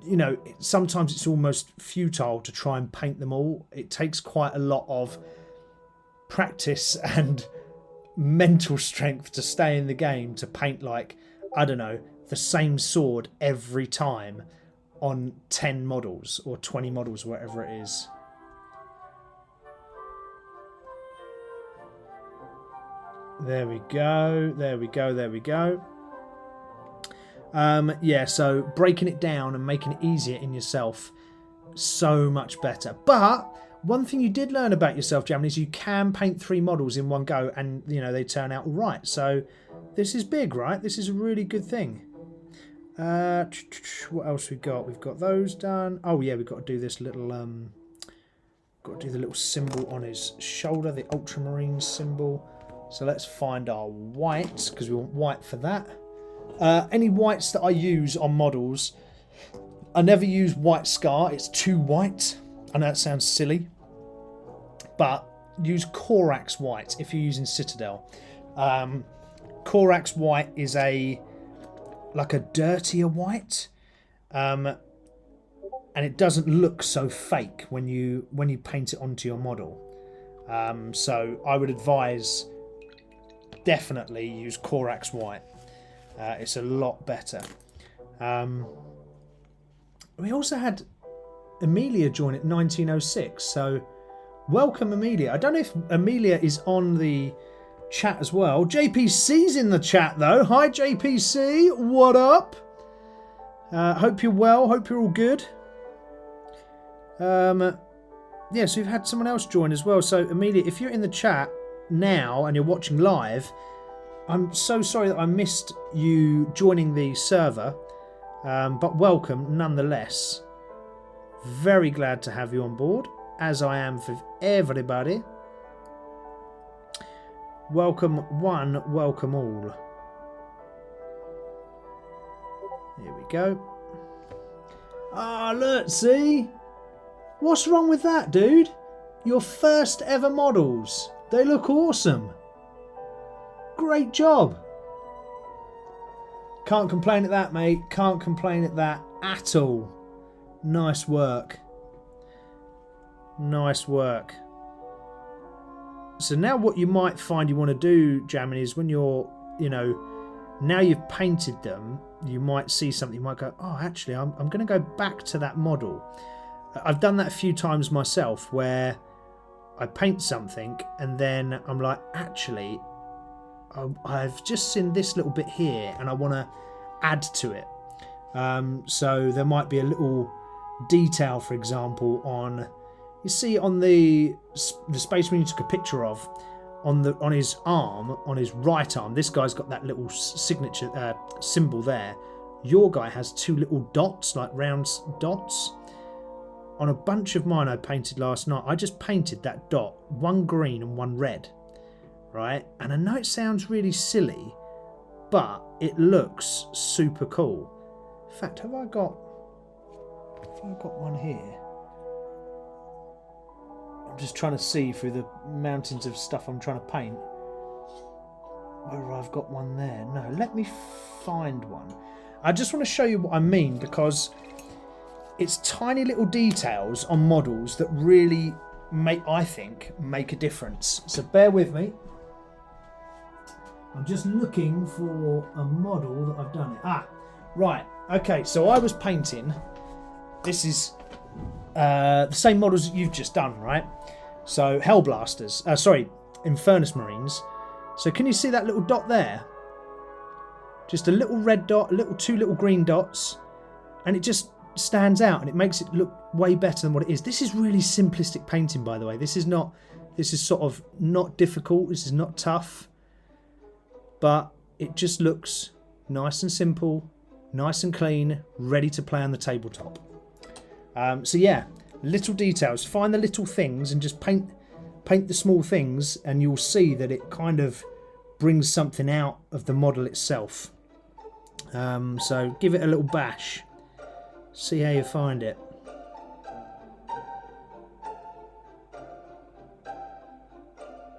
B: you know, sometimes it's almost futile to try and paint them all. It takes quite a lot of practice and mental strength to stay in the game to paint, like, I don't know, the same sword every time on 10 models or 20 models, whatever it is. There we go. Yeah, so breaking it down and making it easier in yourself, so much better. But one thing you did learn about yourself, Jamin, is you can paint 3 models in one go and, you know, they turn out all right. So this is big, right? This is a really good thing. What else we got? We've got those done. Oh yeah, we've got to do this little got to do the little symbol on his shoulder, the ultramarine symbol. So let's find our whites, because we want white for that. Any whites that I use on models, I never use white scar. It's too white. I know that sounds silly, but use Corax white if you're using Citadel. Corax white is like a dirtier white, and it doesn't look so fake when you paint it onto your model. So I would advise definitely use Corax white. It's a lot better. We also had Amelia join at 1906, so welcome Amelia. I don't know if Amelia is on the chat as well. JPC's in the chat though. Hi JPC, what up? Hope you're well, hope you're all good. Yeah, so we've had someone else join as well. So Amelia, if you're in the chat now and you're watching live, I'm so sorry that I missed you joining the server, but welcome nonetheless. Very glad to have you on board, as I am for everybody. Welcome one, welcome all. Here we go. Ah, look, see? What's wrong with that, dude? Your first ever models. They look awesome. Great job. Can't complain at that, mate. Can't complain at that at all. Nice work. Nice work. So now what you might find you want to do, Jammin, is when you're, you know, now you've painted them, you might see something, you might go, oh, actually, I'm going to go back to that model. I've done that a few times myself where I paint something and then I'm like, actually, I've just seen this little bit here and I want to add to it. So there might be a little detail, for example, on, you see on the spaceman you took a picture of, on his arm, on his right arm, this guy's got that little signature symbol there. Your guy has two little dots, like round dots. On a bunch of mine I painted last night, I just painted that dot, one green and one red, right? And I know it sounds really silly, but it looks super cool. In fact, have I got one here? I'm just trying to see through the mountains of stuff I'm trying to paint whether I've got one there. No, let me find one. I just want to show you what I mean, because it's tiny little details on models that really I think make a difference. So bear with me. I'm just looking for a model that I've done it. Ah, right. Okay, so I was painting. This is the same models that you've just done, right? So Hellblasters, Infernus Marines. So can you see that little dot there? Just a little red dot, two little green dots, and it just stands out and it makes it look way better than what it is. This is really simplistic painting, by the way. This is sort of not difficult. This is not tough, but it just looks nice and simple, nice and clean, ready to play on the tabletop. So yeah, little details. Find the little things and just paint the small things, and you'll see that it kind of brings something out of the model itself. So give it a little bash. See how you find it.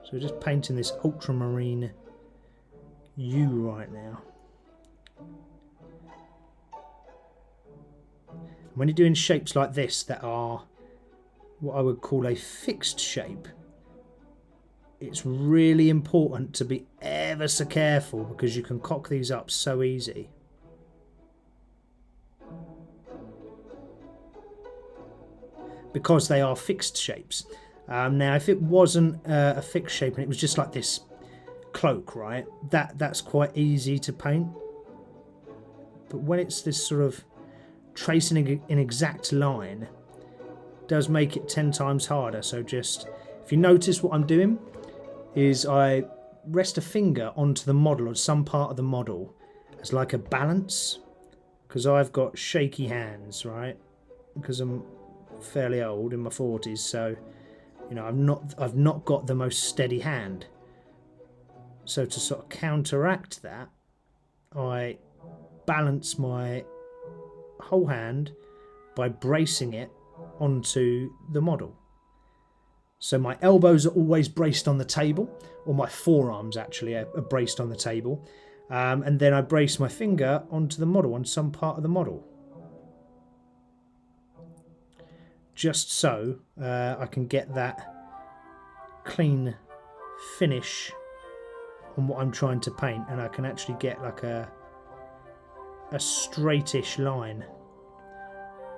B: So we're just painting this ultramarine U right now. When you're doing shapes like this that are what I would call a fixed shape, it's really important to be ever so careful, because you can cock these up so easy. Because they are fixed shapes. Now, if it wasn't a fixed shape and it was just like this cloak, right, that's quite easy to paint. But when it's this sort of tracing an exact line, it does make it 10 times harder. So just, if you notice, what I'm doing is I rest a finger onto the model, or some part of the model, as like a balance, because I've got shaky hands, right, because I'm fairly old, in my 40s, so you know, I've not got the most steady hand. So to sort of counteract that, I balance my whole hand by bracing it onto the model. So my elbows are always braced on the table, or my forearms actually are braced on the table, and then I brace my finger onto the model, on some part of the model, just so I can get that clean finish on what I'm trying to paint, and I can actually get like a straightish line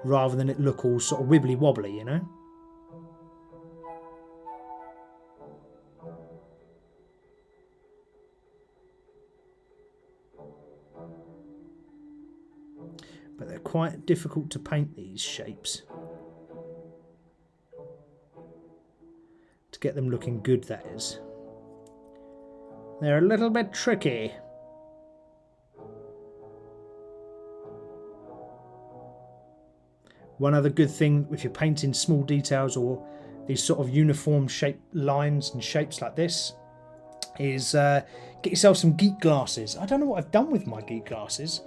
B: rather than it look all sort of wibbly wobbly, you know. but they're quite difficult to paint, these shapes. To get them looking good, that is. They're a little bit tricky. One other good thing if you're painting small details or these sort of uniform shaped lines and shapes like this is get yourself some geek glasses. I don't know what I've done with my geek glasses.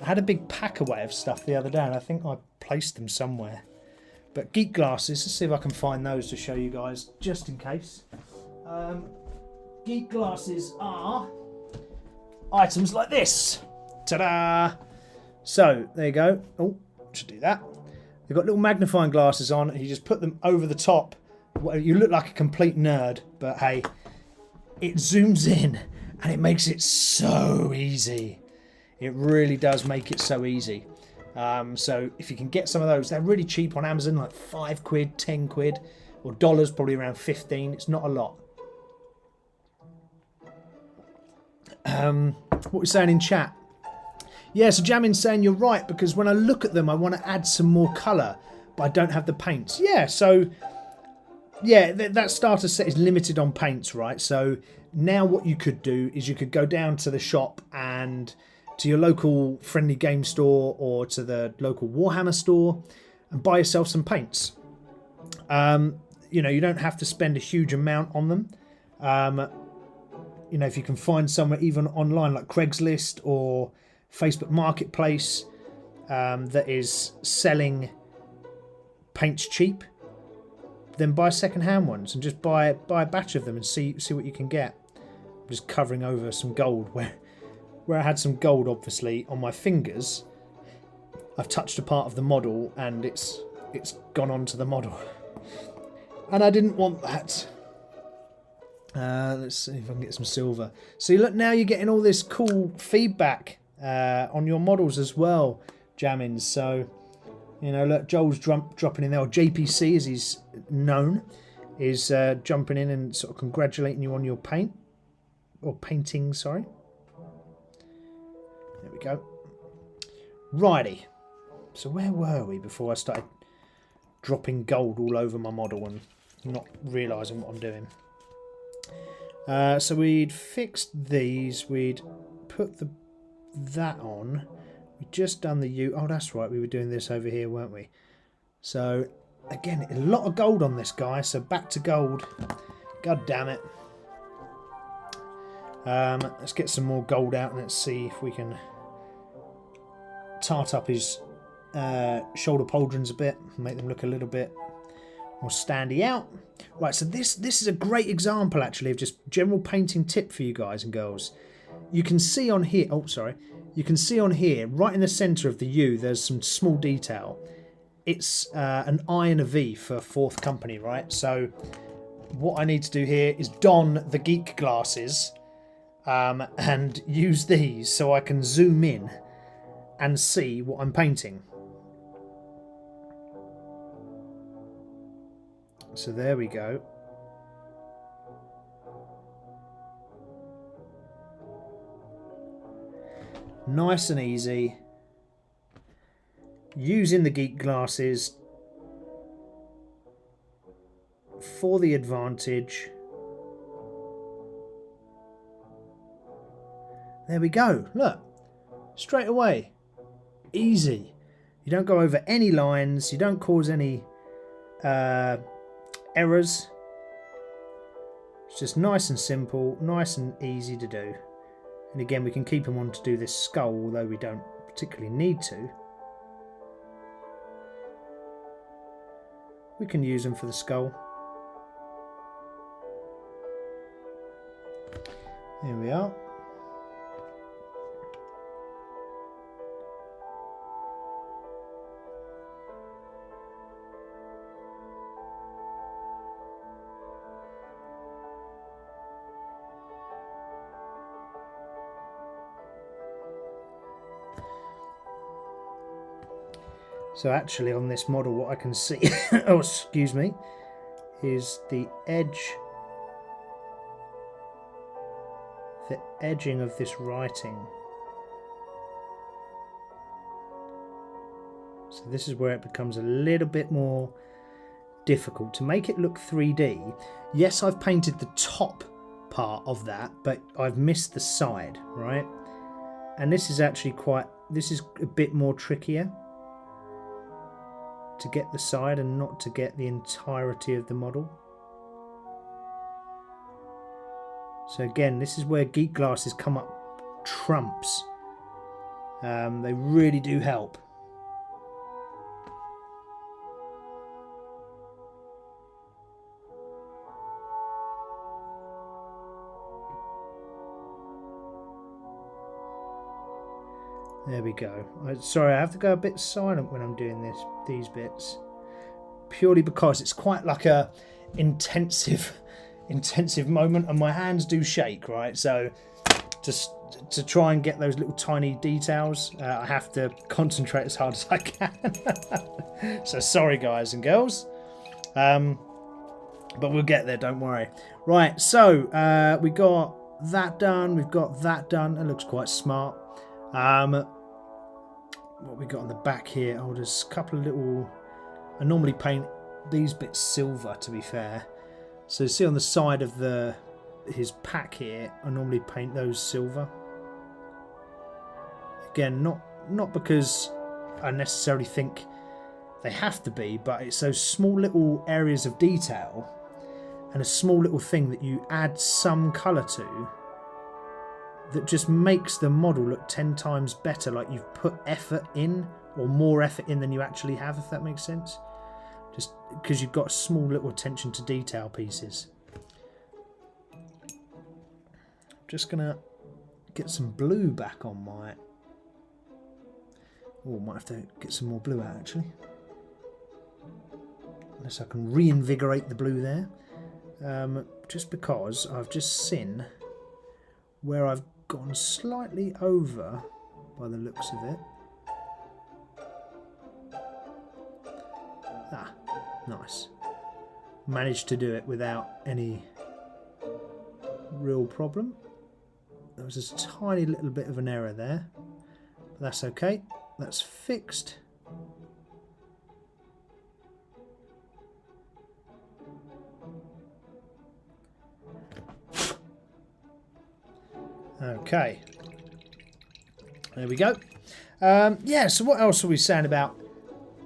B: I had a big pack away of stuff the other day and I think I placed them somewhere. But geek glasses, let's see if I can find those to show you guys just in case. Geek glasses are items like this. Ta-da! So, there you go. Oh, should do that. They've got little magnifying glasses on and you just put them over the top. You look like a complete nerd, but hey, it zooms in and it makes it so easy. It really does make it so easy. So if you can get some of those, they're really cheap on Amazon, like 5 quid, 10 quid, or dollars, probably around 15. It's not a lot. What we're saying in chat. Yeah, so Jamin's saying you're right, because when I look at them, I want to add some more colour, but I don't have the paints. Yeah, so yeah, that starter set is limited on paints, right? So now what you could do is you could go down to the shop and to your local friendly game store or to the local Warhammer store and buy yourself some paints. You know, you don't have to spend a huge amount on them. You know, if you can find somewhere even online like Craigslist or Facebook Marketplace that is selling paints cheap, then buy second-hand ones and just buy a batch of them and see what you can get. I'm just covering over some gold where I had some gold obviously on my fingers. I've touched a part of the model and it's gone onto the model, and I didn't want that. Let's see if I can get some silver. See, look, now you're getting all this cool feedback on your models as well, Jammins. So, you know, look, Joel's dropping in there, or JPC as he's known, is jumping in and sort of congratulating you on your paint, or painting, sorry. There we go. Righty. So where were we before I started dropping gold all over my model and not realising what I'm doing? So we'd fixed these, we'd put that on, we'd just done the U. Oh, that's right, we were doing this over here, weren't we? So again, a lot of gold on this guy, so back to gold. God damn it. Let's get some more gold out and let's see if we can tart up his shoulder pauldrons a bit, make them look a little bit more standy out. Right, so this is a great example actually of just general painting tip for you guys and girls. You can see on here, oh sorry, you can see on here right in the centre of the U there's some small detail. It's an I and a V for fourth company, right? So what I need to do here is don the geek glasses and use these so I can zoom in and see what I'm painting. So there we go. Nice and easy. Using the geek glasses for the advantage. There we go. Look. Straight away. Easy. You don't go over any lines. You don't cause any errors. It's just nice and simple, nice and easy to do. And again, we can keep them on to do this skull, although we don't particularly need to. We can use them for the skull. Here we are. So actually on this model what I can see, oh excuse me, is the edging of this writing So this is where it becomes a little bit more difficult to make it look 3D. Yes, I've painted the top part of that, but I've missed the side, right? And this is actually this is a bit more trickier to get the side and not to get the entirety of the model. So again, this is where geek glasses come up trumps. They really do help. There we go. Sorry, I have to go a bit silent when I'm doing these bits, purely because it's quite like a intensive moment, and my hands do shake, right? So just to try and get those little tiny details, I have to concentrate as hard as I can. So sorry, guys and girls, but we'll get there. Don't worry. Right. So we got that done. We've got that done. It looks quite smart. What we got on the back here? Oh, there's a couple of little. I normally paint these bits silver, to be fair. So you see on the side of his pack here, I normally paint those silver. Again, not because I necessarily think they have to be, but it's those small little areas of detail and a small little thing that you add some colour to that just makes the model look 10 times better, like you've put effort in, or more effort in than you actually have, if that makes sense. Just because you've got small little attention to detail pieces. Just gonna get some blue back on my... Oh, might have to get some more blue out actually. Unless I can reinvigorate the blue there. Just because I've just seen where I've gone slightly over by the looks of it. Ah, nice. Managed to do it without any real problem. There was a tiny little bit of an error there, but that's okay. That's fixed. Okay, there we go. Yeah, so what else are we saying about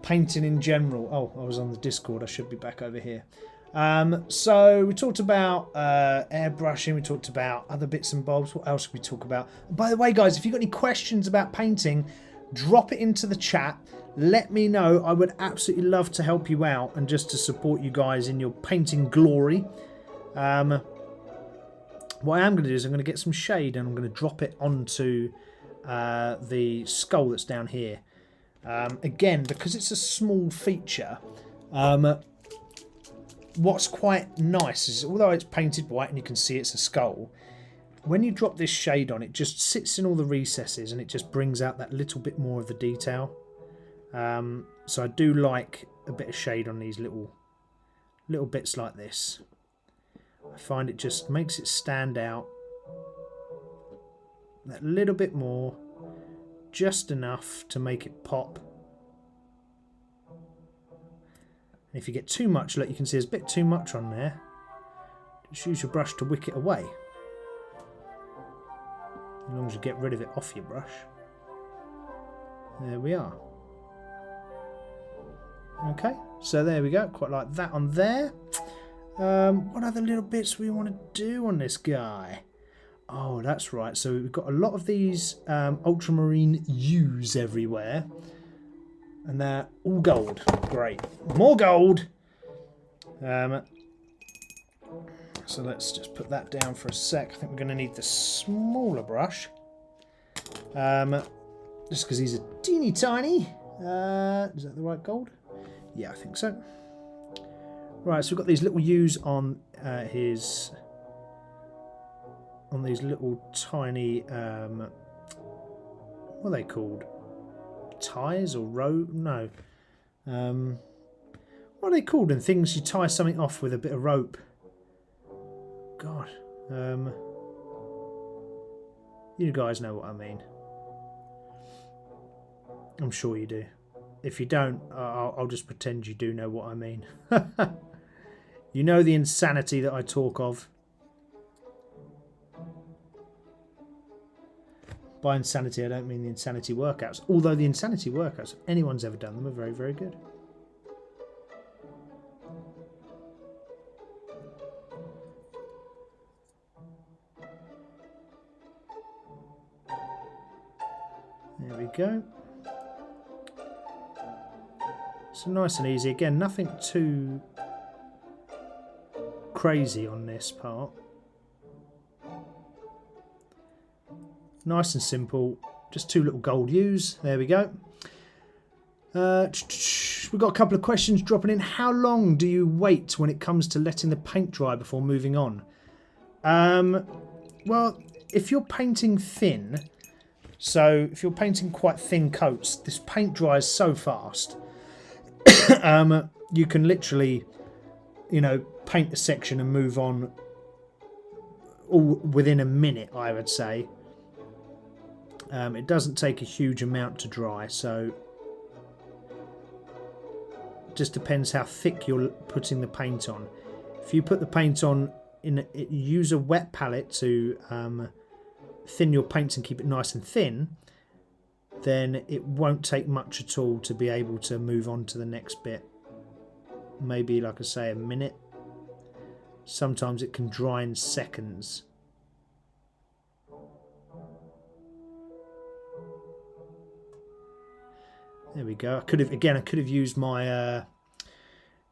B: painting in general? Oh, I was on the Discord. I should be back over here. So we talked about airbrushing. We talked about other bits and bobs. What else did we talk about? And by the way, guys, if you've got any questions about painting, drop it into the chat. Let me know. I would absolutely love to help you out and just to support you guys in your painting glory. What I am going to do is I'm going to get some shade and I'm going to drop it onto the skull that's down here. Again, because it's a small feature, what's quite nice is, although it's painted white and you can see it's a skull, when you drop this shade on, it just sits in all the recesses and it just brings out that little bit more of the detail. So I do like a bit of shade on these little bits like this. I find it just makes it stand out that little bit more, just enough to make it pop. And if you get too much, like you can see there's a bit too much on there, just use your brush to wick it away. As long as you get rid of it off your brush. There we are. Okay, so there we go, quite like that on there. What other little bits we want to do on this guy? Oh, that's right. So we've got a lot of these ultramarine U's everywhere. And they're all gold. Great. More gold. So let's just put that down for a sec. I think we're going to need the smaller brush. Just because he's a teeny tiny. Is that the right gold? Yeah, I think so. Right, so we've got these little U's on these little tiny, what are they called? Ties or rope? No. What are they called? And things you tie something off with a bit of rope. God. You guys know what I mean. I'm sure you do. If you don't, I'll just pretend you do know what I mean. You know the insanity that I talk of. By insanity, I don't mean the insanity workouts. Although the insanity workouts, if anyone's ever done them, are very, very good. There we go. So nice and easy. Again, nothing too crazy on this part. Nice and simple. Just 2 little gold U's. There we go. We've got a couple of questions dropping in. How long do you wait when it comes to letting the paint dry before moving on? Well, if you're painting thin, so if you're painting quite thin coats, this paint dries so fast. You can literally, you know, paint a section and move on all within a minute, I would say. It doesn't take a huge amount to dry, so it just depends how thick you're putting the paint on. If you put the paint on, use a wet palette to thin your paints and keep it nice and thin, then it won't take much at all to be able to move on to the next bit. Maybe, like I say, a minute. Sometimes it can dry in seconds. There we go. I could have used my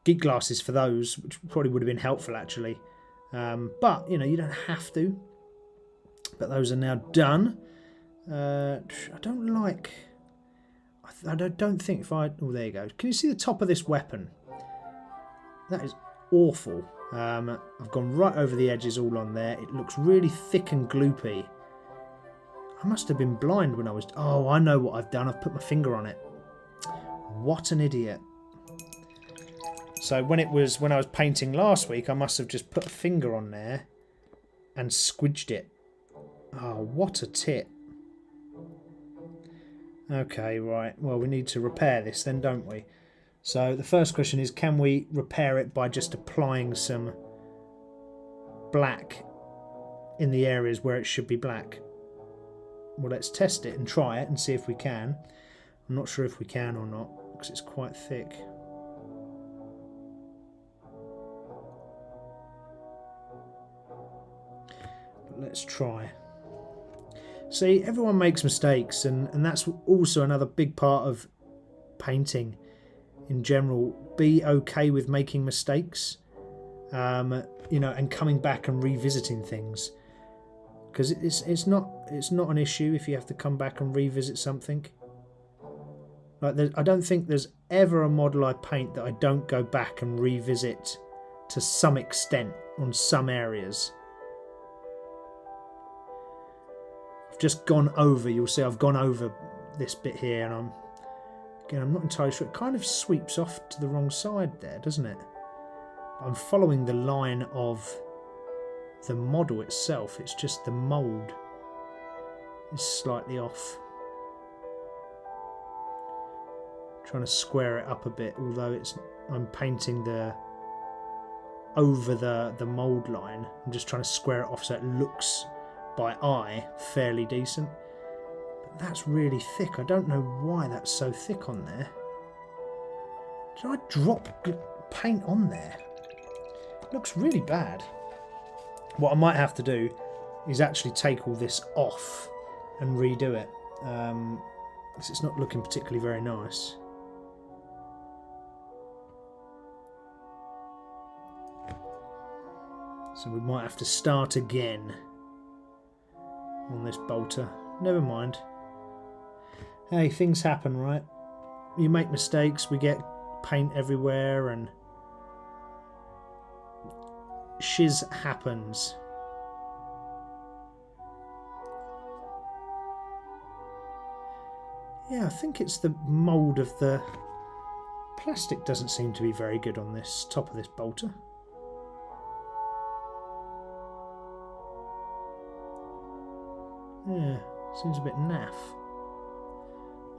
B: geek glasses for those, which probably would have been helpful actually. But you know, you don't have to. But those are now done. I don't think if I... Oh, there you go. Can you see the top of this weapon? That is awful. I've gone right over the edges all on there. It looks really thick and gloopy. I must have been blind when I was... Oh, I know what I've done. I've put my finger on it. What an idiot. So when I was painting last week, I must have just put a finger on there and squidged it. Oh, what a tit. Okay, right. Well, we need to repair this then, don't we? So the first question is, can we repair it by just applying some black in the areas where it should be black? Well, let's test it and try it and see if we can. I'm not sure if we can or not, because it's quite thick. But let's try. See, everyone makes mistakes, and that's also another big part of painting in general. Be okay with making mistakes, you know, and coming back and revisiting things, because it's not an issue if you have to come back and revisit something. Like, I don't think there's ever a model I paint that I don't go back and revisit to some extent on some areas. I've just gone over, you'll see I've gone over this bit here, and I'm not entirely sure. It kind of sweeps off to the wrong side there, doesn't it? I'm following the line of the model itself. It's just the mould is slightly off. Trying to square it up a bit, although I'm painting over the mould line. I'm just trying to square it off so it looks by eye fairly decent. But that's really thick. I don't know why that's so thick on there. Did I drop paint on there? It looks really bad. What I might have to do is actually take all this off and redo it, because it's not looking particularly very nice. So we might have to start again on this bolter. Never mind. Hey, things happen, right? You make mistakes, we get paint everywhere, and shiz happens. Yeah, I think it's the mould of the plastic doesn't seem to be very good on this top of this bolter. Yeah, seems a bit naff.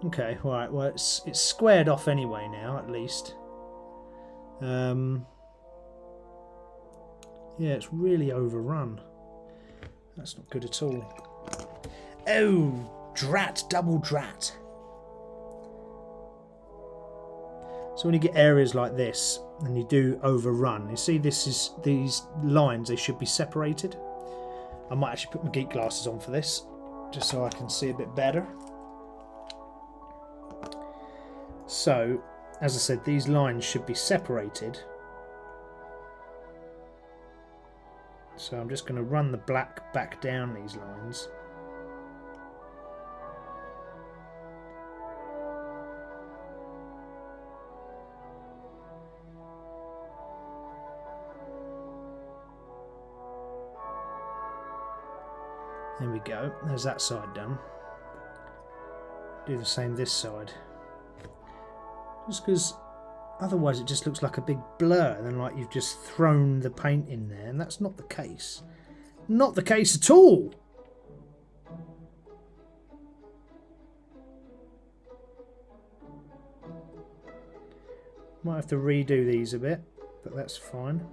B: Okay, right. Well, it's squared off anyway now, at least. Yeah, it's really overrun. That's not good at all. Oh, drat, double drat. So when you get areas like this and you do overrun, you see these lines, they should be separated. I might actually put my geek glasses on for this, just so I can see a bit better. So, as I said, these lines should be separated. So I'm just going to run the black back down these lines. There we go, there's that side done. Do the same this side. Just because otherwise it just looks like a big blur and then like you've just thrown the paint in there, and that's not the case. Not the case at all! Might have to redo these a bit, but that's fine.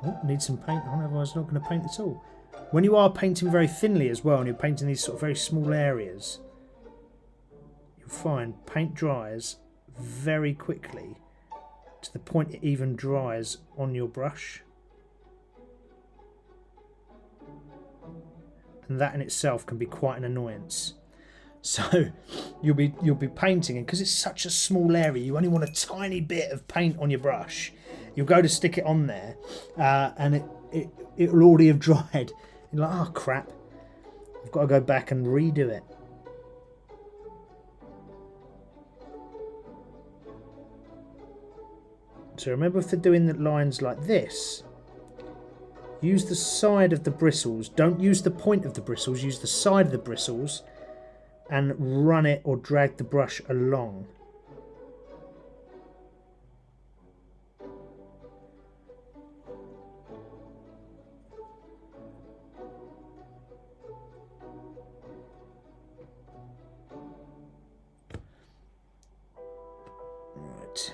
B: Oh, need some paint on, otherwise I'm not going to paint at all. When you are painting very thinly as well, and you're painting these sort of very small areas, you'll find paint dries very quickly to the point it even dries on your brush. And that in itself can be quite an annoyance. So you'll be painting, and because it's such a small area, you only want a tiny bit of paint on your brush. You'll go to stick it on there, and it'll already have dried. You're like, oh crap! I've got to go back and redo it. So remember, if they're doing the lines like this, use the side of the bristles. Don't use the point of the bristles. Use the side of the bristles, and run it or drag the brush along. Right.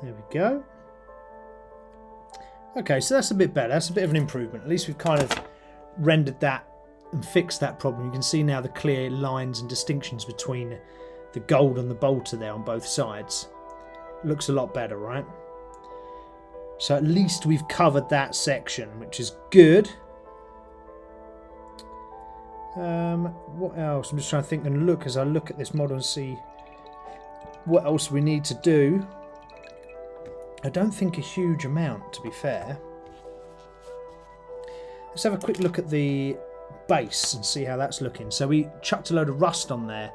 B: There we go. Okay, so that's a bit better. That's a bit of an improvement. At least we've kind of rendered that and fixed that problem. You can see now the clear lines and distinctions between the gold and the bolter there on both sides. Looks a lot better, right? So at least we've covered that section, which is good. What else? I'm just trying to think and look as I look at this model and see what else we need to do. I don't think a huge amount, to be fair. Let's have a quick look at the base and see how that's looking. So we chucked a load of rust on there.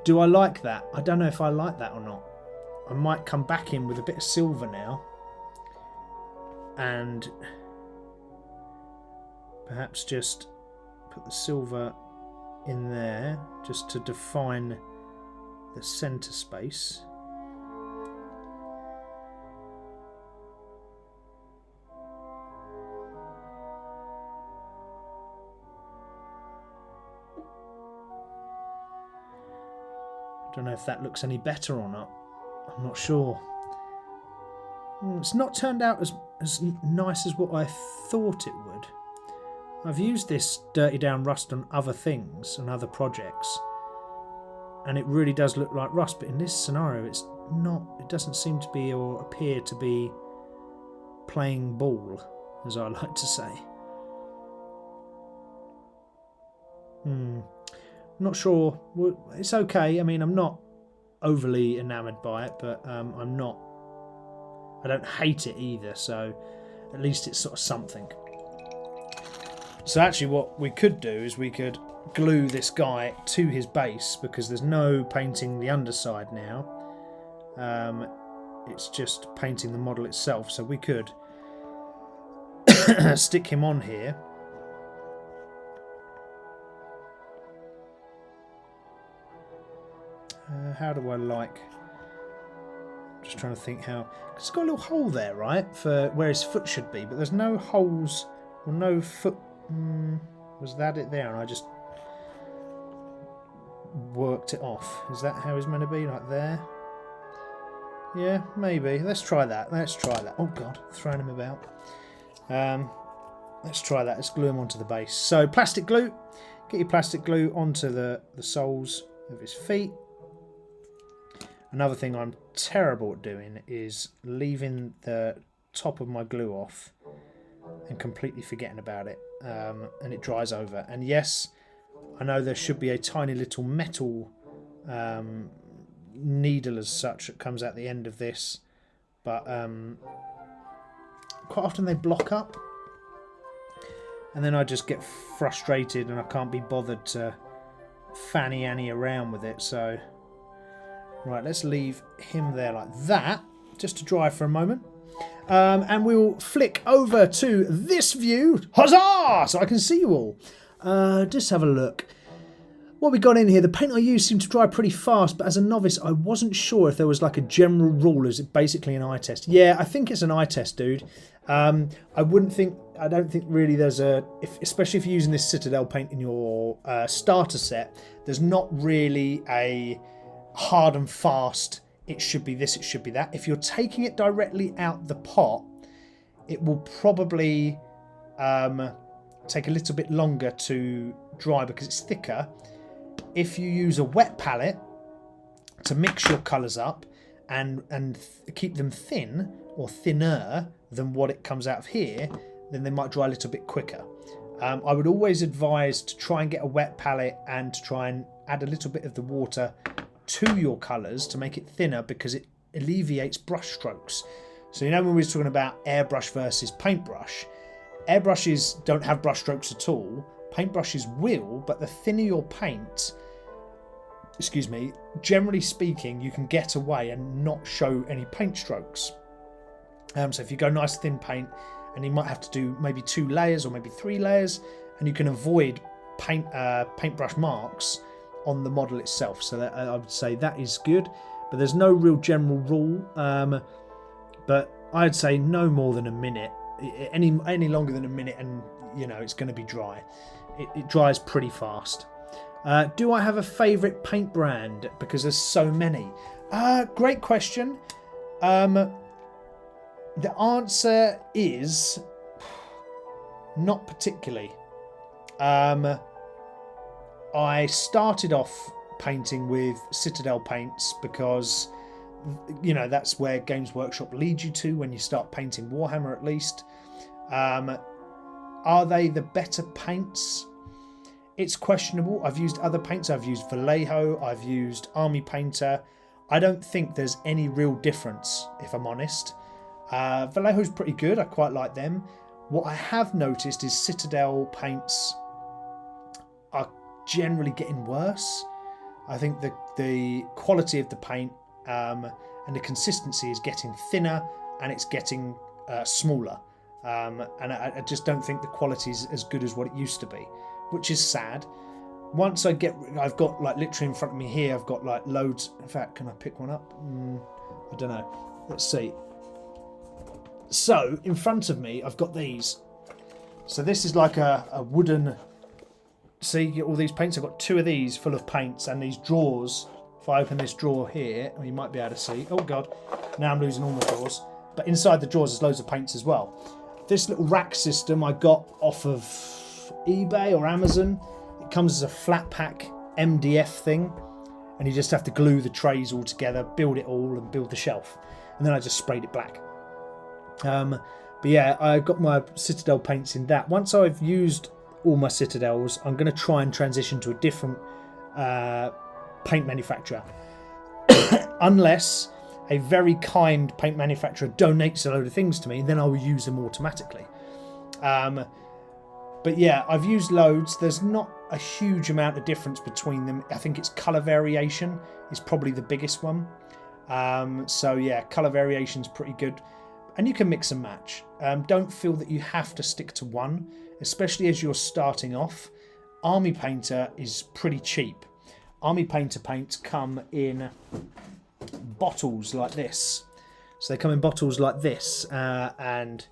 B: Do I like that? I don't know if I like that or not. I might come back in with a bit of silver now and perhaps just put the silver in there just to define the center space. Don't know if that looks any better or not. I'm not sure. It's not turned out as nice as what I thought it would. I've used this dirty down rust on other things and other projects, and it really does look like rust, but in this scenario it's not. It doesn't seem to be or appear to be playing ball, as I like to say. Not sure. Well, it's okay. I mean, I'm not overly enamoured by it, but I don't hate it either, so at least it's sort of something. So actually what we could do is we could glue this guy to his base, because there's no painting the underside now. It's just painting the model itself, so we could stick him on here. How do I like... Just trying to think how... Cause it's got a little hole there, right? For where his foot should be. But there's no holes or no foot... was that it there? And I just worked it off. Is that how it's meant to be? Like there? Yeah, maybe. Let's try that. Let's try that. Oh, God. Throwing him about. Let's try that. Let's glue him onto the base. So, plastic glue. Get your plastic glue onto the soles of his feet. Another thing I'm terrible at doing is leaving the top of my glue off and completely forgetting about it. And it dries over. And yes, I know there should be a tiny little metal needle as such that comes out the end of this. But quite often they block up. And then I just get frustrated and I can't be bothered to fanny-anny around with it. So, right, let's leave him there like that, just to dry for a moment. And we'll flick over to this view. Huzzah! So I can see you all. Just have a look. What we got in here, the paint I used seemed to dry pretty fast, but as a novice, I wasn't sure if there was like a general rule. Is it basically an eye test? Yeah, I think it's an eye test, dude. I don't think really there's especially if you're using this Citadel paint in your starter set, there's not really a hard and fast, it should be this, it should be that. If you're taking it directly out the pot, it will probably take a little bit longer to dry because it's thicker. If you use a wet palette to mix your colours up and keep them thin or thinner than what it comes out of here, then they might dry a little bit quicker. I would always advise to try and get a wet palette and to try and add a little bit of the water to your colours to make it thinner because it alleviates brush strokes. So you know when we were talking about airbrush versus paintbrush, airbrushes don't have brush strokes at all. Paintbrushes will, but the thinner your paint, generally speaking, you can get away and not show any paint strokes. So if you go nice thin paint, and you might have to do maybe 2 layers or maybe 3 layers, and you can avoid paintbrush marks on the model itself. So that, I would say that is good, but there's no real general rule. But I'd say no more than a minute. Any longer than a minute, and you know it's going to be dry. It dries pretty fast. Do I have a favourite paint brand? Because there's so many. Great question. The answer is not particularly. I started off painting with Citadel paints because, you know, that's where Games Workshop leads you to when you start painting Warhammer, at least. Are they the better paints? It's questionable. I've used other paints. I've used Vallejo. I've used Army Painter. I don't think there's any real difference, if I'm honest. Vallejo's pretty good. I quite like them. What I have noticed is Citadel paints are generally getting worse. I think the quality of the paint and the consistency is getting thinner and it's getting smaller. And I just don't think the quality is as good as what it used to be, which is sad. Once I've got like literally in front of me here, I've got like loads. In fact, can I pick one up? I don't know. Let's see. So in front of me, I've got these. So this is like a wooden. See, you get all these paints. I've got 2 of these full of paints and these drawers. If I open this drawer here, you might be able to see. Oh God, now I'm losing all my drawers. But inside the drawers, there's loads of paints as well. This little rack system I got off of eBay or Amazon. It comes as a flat pack MDF thing, and you just have to glue the trays all together, build it all, and build the shelf. And then I just sprayed it black. But yeah, I got my Citadel paints in that. Once I've used all my Citadels, I'm going to try and transition to a different paint manufacturer. Unless a very kind paint manufacturer donates a load of things to me, then I will use them automatically. But yeah, I've used loads. There's not a huge amount of difference between them. I think it's colour variation is probably the biggest one. So yeah, colour variation is pretty good. And you can mix and match. Don't feel that you have to stick to one, especially as you're starting off. Army Painter is pretty cheap. Army Painter paints come in bottles like this. So they come in bottles like this, and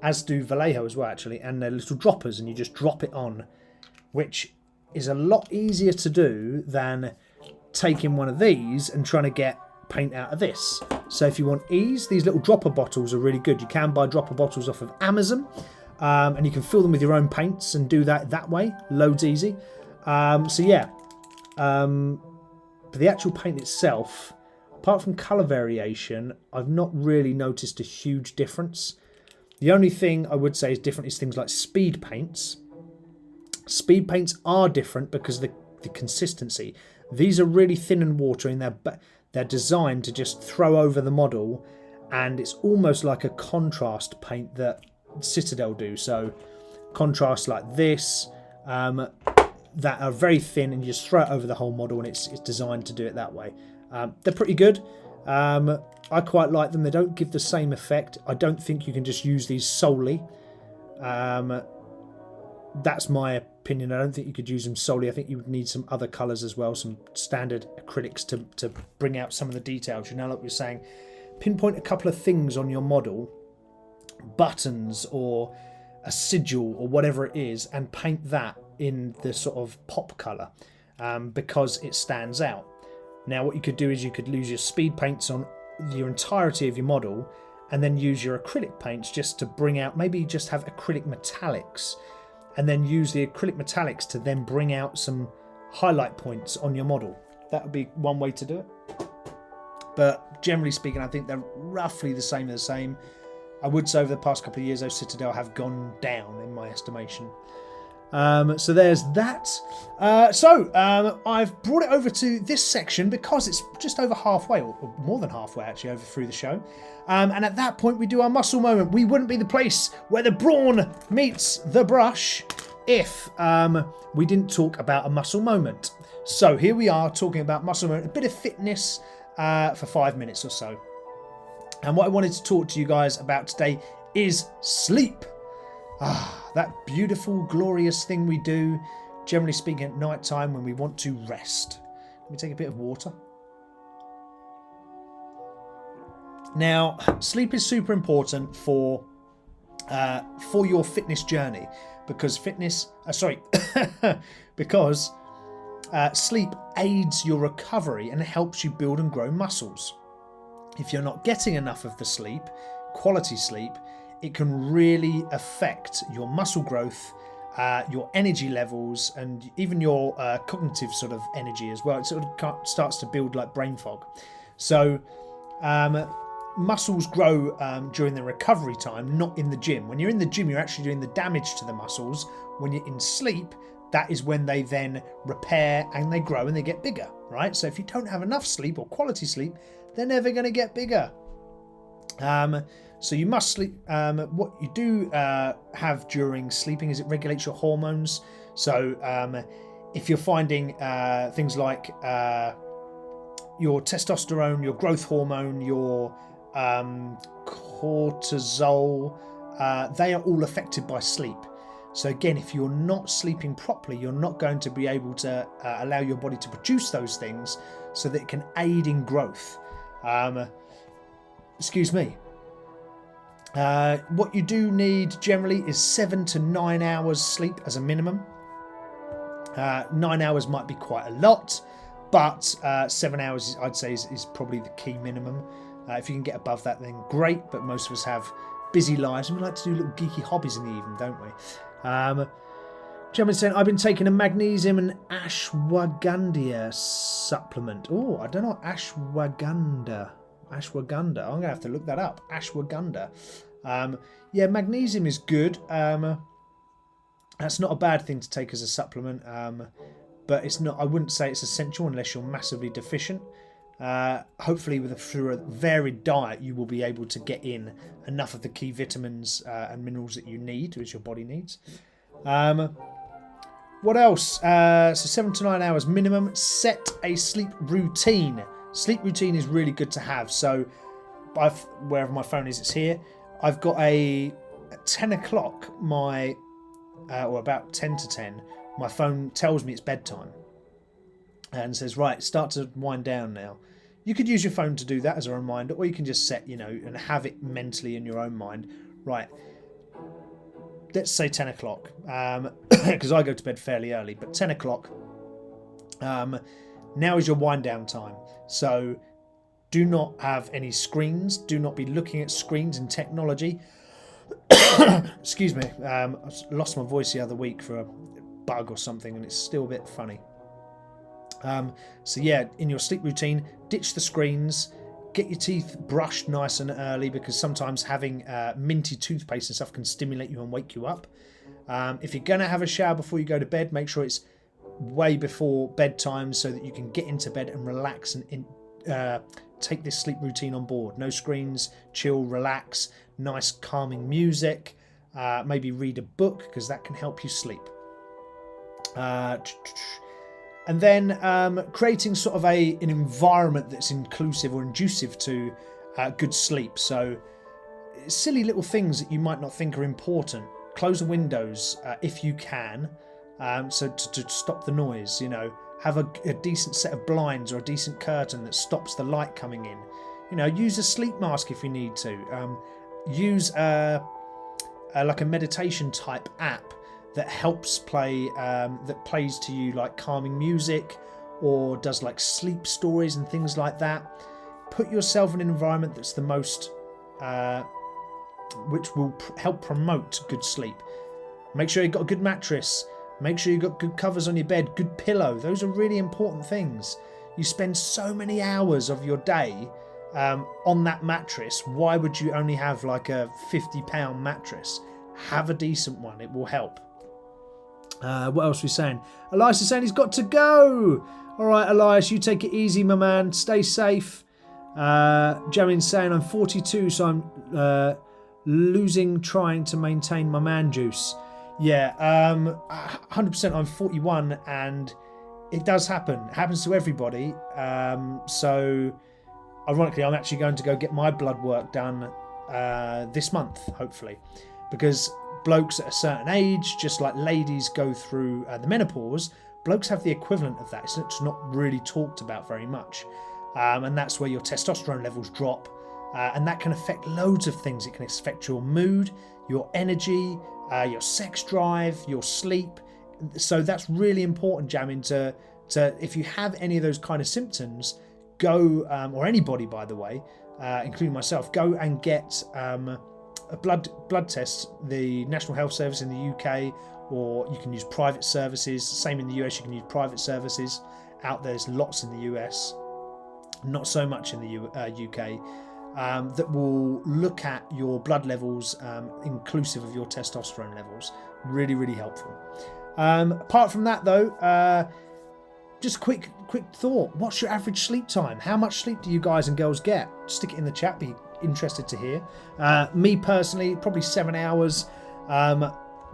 B: as do Vallejo as well, actually, and they're little droppers, and you just drop it on, which is a lot easier to do than taking one of these and trying to get paint out of this. So if you want ease, these little dropper bottles are really good. You can buy dropper bottles off of Amazon, and you can fill them with your own paints and do that way. Loads easy. So yeah, but the actual paint itself, apart from colour variation, I've not really noticed a huge difference. The only thing I would say is different is things like speed paints. Speed paints are different because of the consistency. These are really thin and watery, and they're designed to just throw over the model, and it's almost like a contrast paint that Citadel do. So contrasts like this that are very thin, and you just throw it over the whole model, and it's designed to do it that way. They're pretty good. I quite like them. They don't give the same effect. I don't think you can just use these solely. That's my opinion. I don't think you could use them solely. I think you would need some other colours as well, some standard acrylics to bring out some of the details. You know, like we were saying, pinpoint a couple of things on your model, buttons or a sigil or whatever it is, and paint that in the sort of pop colour, because it stands out. Now what you could do is you could use your speed paints on your entirety of your model, and then use your acrylic paints just to bring out, maybe just have acrylic metallics, and then use the acrylic metallics to then bring out some highlight points on your model. That would be one way to do it. But generally speaking, I think they're roughly the same. I would say over the past couple of years, those Citadel have gone down in my estimation. So there's that. I've brought it over to this section because it's just over halfway, or more than halfway actually, over through the show. And at that point we do our muscle moment. We wouldn't be the place where the brawn meets the brush if we didn't talk about a muscle moment. So here we are talking about muscle moment, a bit of fitness for 5 minutes or so. And what I wanted to talk to you guys about today is sleep. That beautiful, glorious thing we do, generally speaking, at night time when we want to rest. Let me take a bit of water. Now, sleep is super important for your fitness journey, because because sleep aids your recovery and helps you build and grow muscles. If you're not getting enough of the sleep, quality sleep, it can really affect your muscle growth, your energy levels, and even your cognitive sort of energy as well. It sort of starts to build like brain fog. So muscles grow during the recovery time, not in the gym. When you're in the gym, you're actually doing the damage to the muscles. When you're in sleep, that is when they then repair and they grow and they get bigger, right? So if you don't have enough sleep or quality sleep, they're never going to get bigger. So you must sleep. What you do have during sleeping is it regulates your hormones. So if you're finding things like your testosterone, your growth hormone, your cortisol, they are all affected by sleep. So again, if you're not sleeping properly, you're not going to be able to allow your body to produce those things so that it can aid in growth. Excuse me. What you do need generally is 7 to 9 hours sleep as a minimum. 9 hours might be quite a lot, but 7 hours I'd say is probably the key minimum. If you can get above that, then great, but most of us have busy lives and we like to do little geeky hobbies in the evening, don't we? Gentleman saying, I've been taking a magnesium and ashwagandha supplement. Oh, I don't know what ashwagandha. I'm going to have to look that up. Ashwagandha. Yeah, magnesium is good. That's not a bad thing to take as a supplement. But it's not. I wouldn't say it's essential unless you're massively deficient. Hopefully, through a varied diet, you will be able to get in enough of the key vitamins and minerals that you need, as your body needs. What else? So 7 to 9 hours minimum. Set a sleep routine. Sleep routine is really good to have. So, wherever my phone is, it's here. I've got at 10 o'clock, or about 10 to 10, my phone tells me it's bedtime. and says, right, start to wind down now. You could use your phone to do that as a reminder, or you can just set, and have it mentally in your own mind. Right, let's say 10 o'clock, because I go to bed fairly early, but 10 o'clock, now is your wind down time. So do not have any screens. Do not be looking at screens and technology. Excuse me. I lost my voice the other week for a bug or something, and it's still a bit funny. So yeah, in your sleep routine, ditch the screens. Get your teeth brushed nice and early, because sometimes having minty toothpaste and stuff can stimulate you and wake you up. If you're going to have a shower before you go to bed, make sure it's way before bedtime so that you can get into bed and relax and take this sleep routine on board. No screens, chill, relax, nice calming music, maybe read a book, because that can help you sleep. And then creating sort of an environment that's inclusive or conducive to good sleep. So silly little things that you might not think are important. Close the windows if you can, so to stop the noise. Have a decent set of blinds or a decent curtain that stops the light coming in. Use a sleep mask if you need to. Use like a meditation type app that helps that plays to you like calming music, or does like sleep stories and things like that. Put yourself in an environment that's the most which will help promote good sleep. Make sure you've got a good mattress. Make sure you've got good covers on your bed, good pillow. Those are really important things. You spend so many hours of your day on that mattress. Why would you only have like a £50 mattress? Have a decent one. It will help. What else are we saying? Elias is saying he's got to go. All right, Elias, you take it easy, my man. Stay safe. Jamin's saying I'm 42, so I'm losing trying to maintain my man juice. Yeah, 100%. I'm 41, and it does happen. It happens to everybody. So, ironically, I'm actually going to go get my blood work done this month, hopefully, because blokes at a certain age, just like ladies go through the menopause, blokes have the equivalent of that. It's not really talked about very much, and that's where your testosterone levels drop, and that can affect loads of things. It can affect your mood, your energy, your sex drive, your sleep. So that's really important, Jamin, to if you have any of those kind of symptoms, go, or anybody, by the way, including myself, go and get a blood test. The National Health Service in the UK, or you can use private services. Same in the US, you can use private services out there. There's lots in the US, not so much in the UK, that will look at your blood levels, inclusive of your testosterone levels. Really, really helpful. Apart from that, though, just quick thought. What's your average sleep time? How much sleep do you guys and girls get? Stick it in the chat. Be interested to hear. Me personally, probably 7 hours.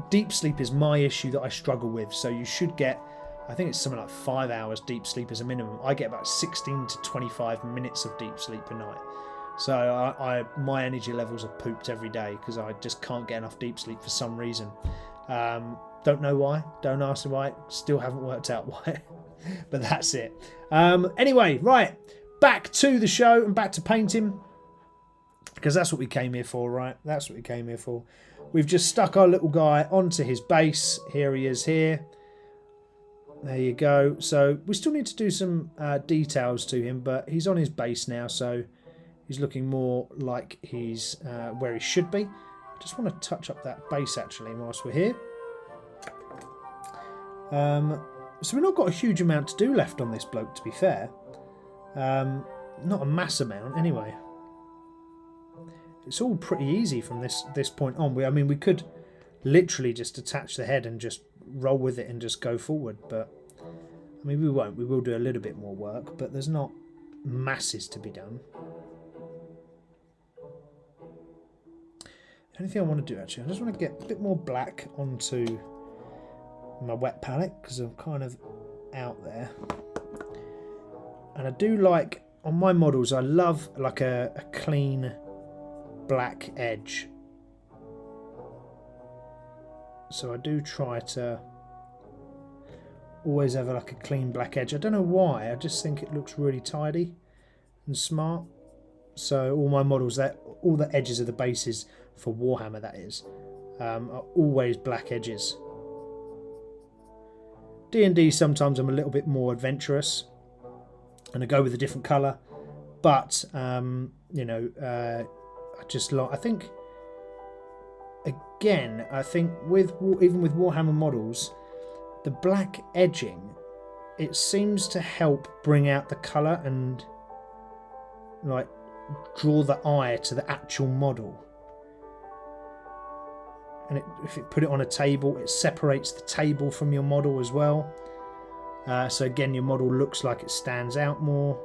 B: Deep sleep is my issue that I struggle with. So you should get, I think it's something like 5 hours deep sleep as a minimum. I get about 16 to 25 minutes of deep sleep a night. So my energy levels are pooped every day because I just can't get enough deep sleep for some reason. Don't know why. Don't ask me why. Still haven't worked out why. But that's it. Anyway, right. Back to the show and back to painting. Because that's what we came here for, right? That's what we came here for. We've just stuck our little guy onto his base. Here he is here. There you go. So we still need to do some details to him, but he's on his base now, so he's looking more like he's where he should be. I just want to touch up that base, actually, whilst we're here. So we've not got a huge amount to do left on this bloke, to be fair. Not a mass amount, anyway. It's all pretty easy from this point on. I mean, we could literally just attach the head and just roll with it and just go forward, but I mean, we won't. We will do a little bit more work, but there's not masses to be done. Anything I want to do, actually, I just want to get a bit more black onto my wet palette because I'm kind of out there. And I do like, on my models, I love like a clean black edge. So I do try to always have like a clean black edge. I don't know why, I just think it looks really tidy and smart. So all my models, all the edges of the bases for Warhammer, that is, are always black edges. D&D sometimes I'm a little bit more adventurous and I go with a different colour, but you know, I just like, I think again, I think even with Warhammer models, the black edging, it seems to help bring out the colour and like draw the eye to the actual model. And if you put it on a table, it separates the table from your model as well. So again, your model looks like it stands out more.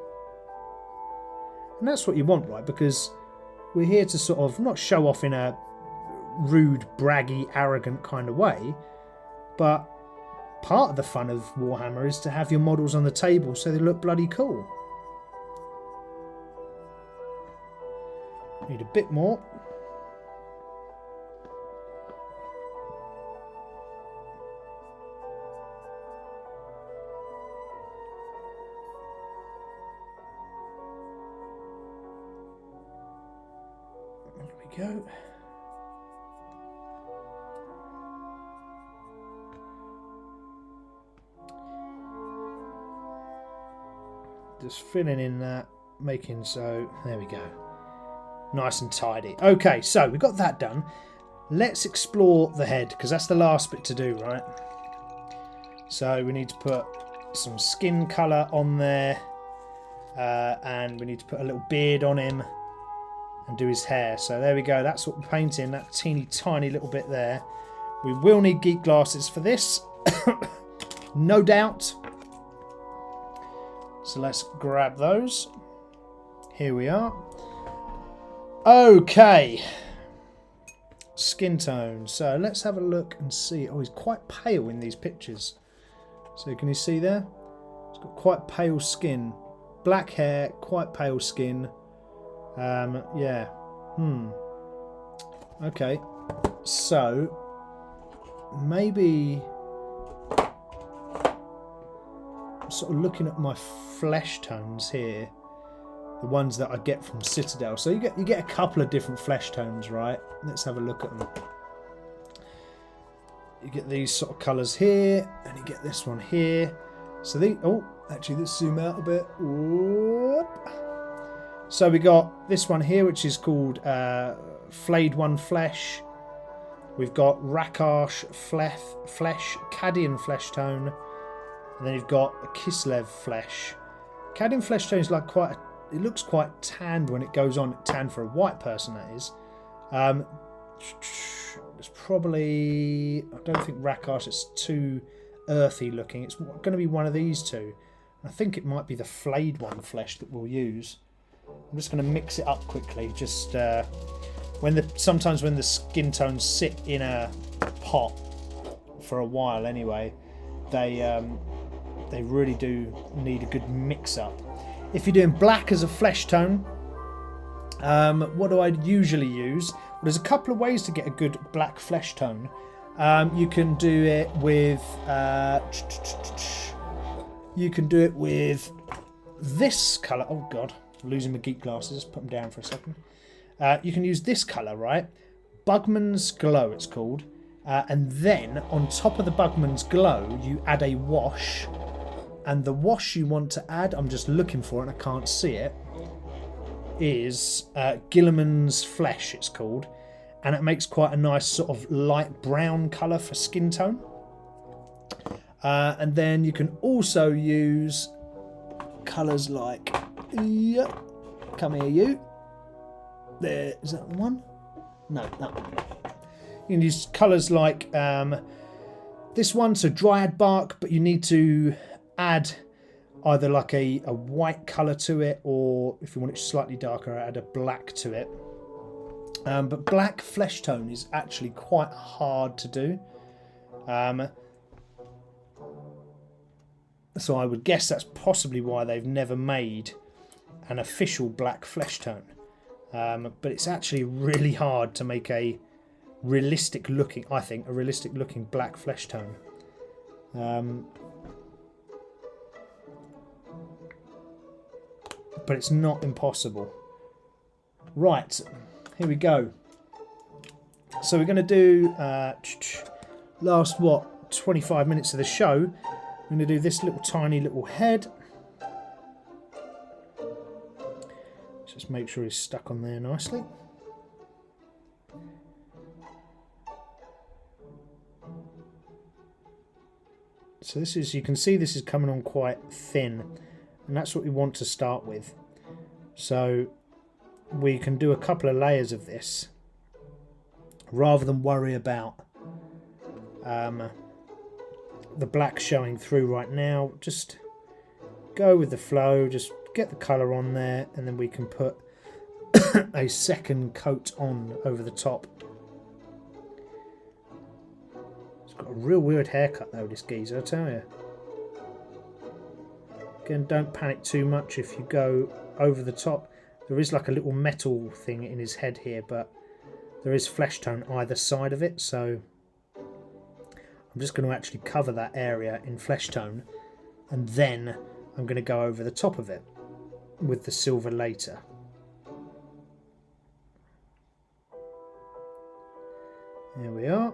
B: And that's what you want, right? Because we're here to sort of not show off in a rude, braggy, arrogant kind of way, but part of the fun of Warhammer is to have your models on the table so they look bloody cool. Need a bit more. There we go. Just filling in that, making so, there we go. Nice and tidy. Okay, so we've got that done. Let's explore the head, because that's the last bit to do, right? So we need to put some skin colour on there, and we need to put a little beard on him and do his hair. So there we go, that's what we're painting, that teeny tiny little bit there. We will need geek glasses for this, no doubt. So let's grab those. Here we are. Okay. Skin tone. So let's have a look and see. Oh, he's quite pale in these pictures. So can you see there? He's got quite pale skin. Black hair, quite pale skin. Yeah. Okay. So maybe I'm sort of looking at my flesh tones here, the ones that I get from Citadel. So you get a couple of different flesh tones, right? Let's have a look at them. You get these sort of colours here, and you get this one here. So actually let's zoom out a bit. Whoop. So we got this one here, which is called Flayed One Flesh. We've got Rakash Flesh, Cadian Flesh Tone, and then you've got a Kislev Flesh. Cadian Flesh Tone is like it looks quite tanned when it goes on. Tanned for a white person, that is. It's probably, I don't think Rakash, it's too earthy looking. It's going to be one of these two. I think it might be the Flayed One Flesh that we'll use. I'm just going to mix it up quickly. Just sometimes when the skin tones sit in a pot for a while anyway, they really do need a good mix up. If you're doing black as a flesh tone, what do I usually use? Well, there's a couple of ways to get a good black flesh tone. You can do it with this colour. Oh god, I'm losing my geek glasses. Put them down for a second. You can use this colour, right? Bugman's Glow, it's called. And then on top of the Bugman's Glow, you add a wash. And the wash you want to add, I'm just looking for it and I can't see it, is Gilliman's Flesh, it's called. And it makes quite a nice sort of light brown colour for skin tone. And then you can also use colours like, come here you. There, is that one? No, that one. You can use colours like this one, so Dryad Bark, but you need to add either like a white colour to it, or if you want it slightly darker, add a black to it. But black flesh tone is actually quite hard to do. So I would guess that's possibly why they've never made an official black flesh tone. But it's actually really hard to make a realistic looking, I think, a realistic looking black flesh tone. but it's not impossible. Right, here we go. So we're going to do last 25 minutes of the show. I'm going to do this little tiny little head. Just make sure he's stuck on there nicely. So this is, you can see this is coming on quite thin, and that's what we want to start with. So we can do a couple of layers of this rather than worry about the black showing through right now. Just go with the flow, just get the colour on there, and then we can put a second coat on over the top. It's got a real weird haircut though, this geezer, I tell you. Again, don't panic too much if you go over the top. There is like a little metal thing in his head here, but there is flesh tone either side of it, so I'm just going to actually cover that area in flesh tone, and then I'm going to go over the top of it with the silver later. There we are.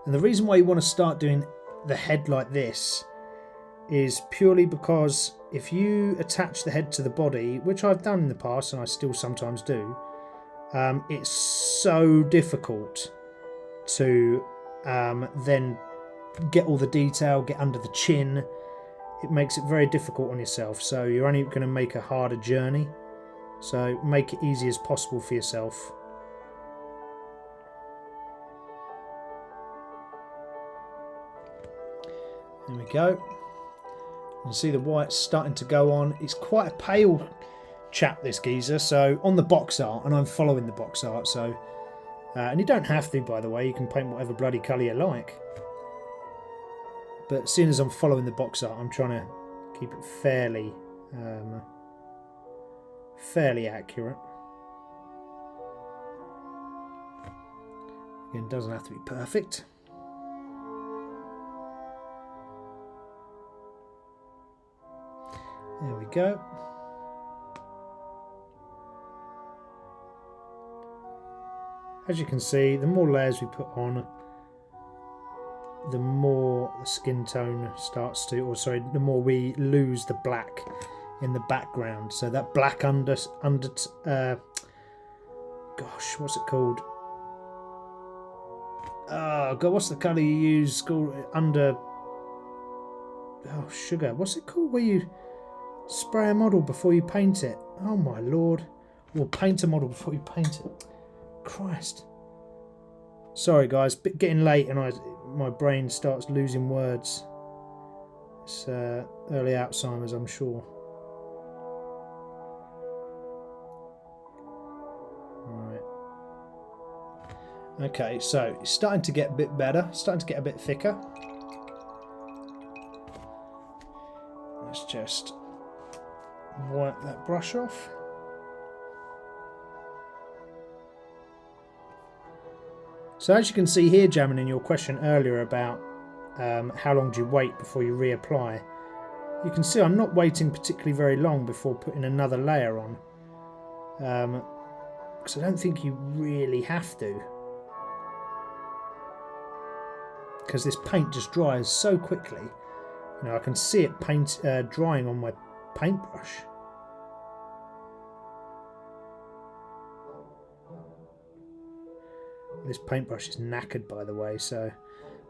B: And the reason why you want to start doing the head like this is purely because if you attach the head to the body, which I've done in the past and I still sometimes do, it's so difficult to then get all the detail, get under the chin. It makes it very difficult on yourself, so you're only going to make a harder journey. So make it easy as possible for yourself. There we go. You can see the white's starting to go on. It's quite a pale chap, this geezer, so on the box art, and I'm following the box art, so and you don't have to, by the way, you can paint whatever bloody colour you like, but seeing as I'm following the box art, I'm trying to keep it fairly accurate. Again, it doesn't have to be perfect. There we go. As you can see, the more layers we put on, the more the skin tone starts to, or sorry, the more we lose the black in the background. So that black gosh, what's it called? Oh God, what's the colour you use? Called under. Oh, sugar. What's it called? Where you spray a model before you paint it? Oh my lord! Or paint a model before you paint it. Christ. Sorry guys, getting late and my brain starts losing words. It's early Alzheimer's, I'm sure. Right. Okay, so it's starting to get a bit better, starting to get a bit thicker. Let's just wipe that brush off. So as you can see here, Jamin, in your question earlier about how long do you wait before you reapply, you can see I'm not waiting particularly very long before putting another layer on, because I don't think you really have to, because this paint just dries so quickly. You know, I can see it drying on my paintbrush. This paintbrush is knackered, by the way, so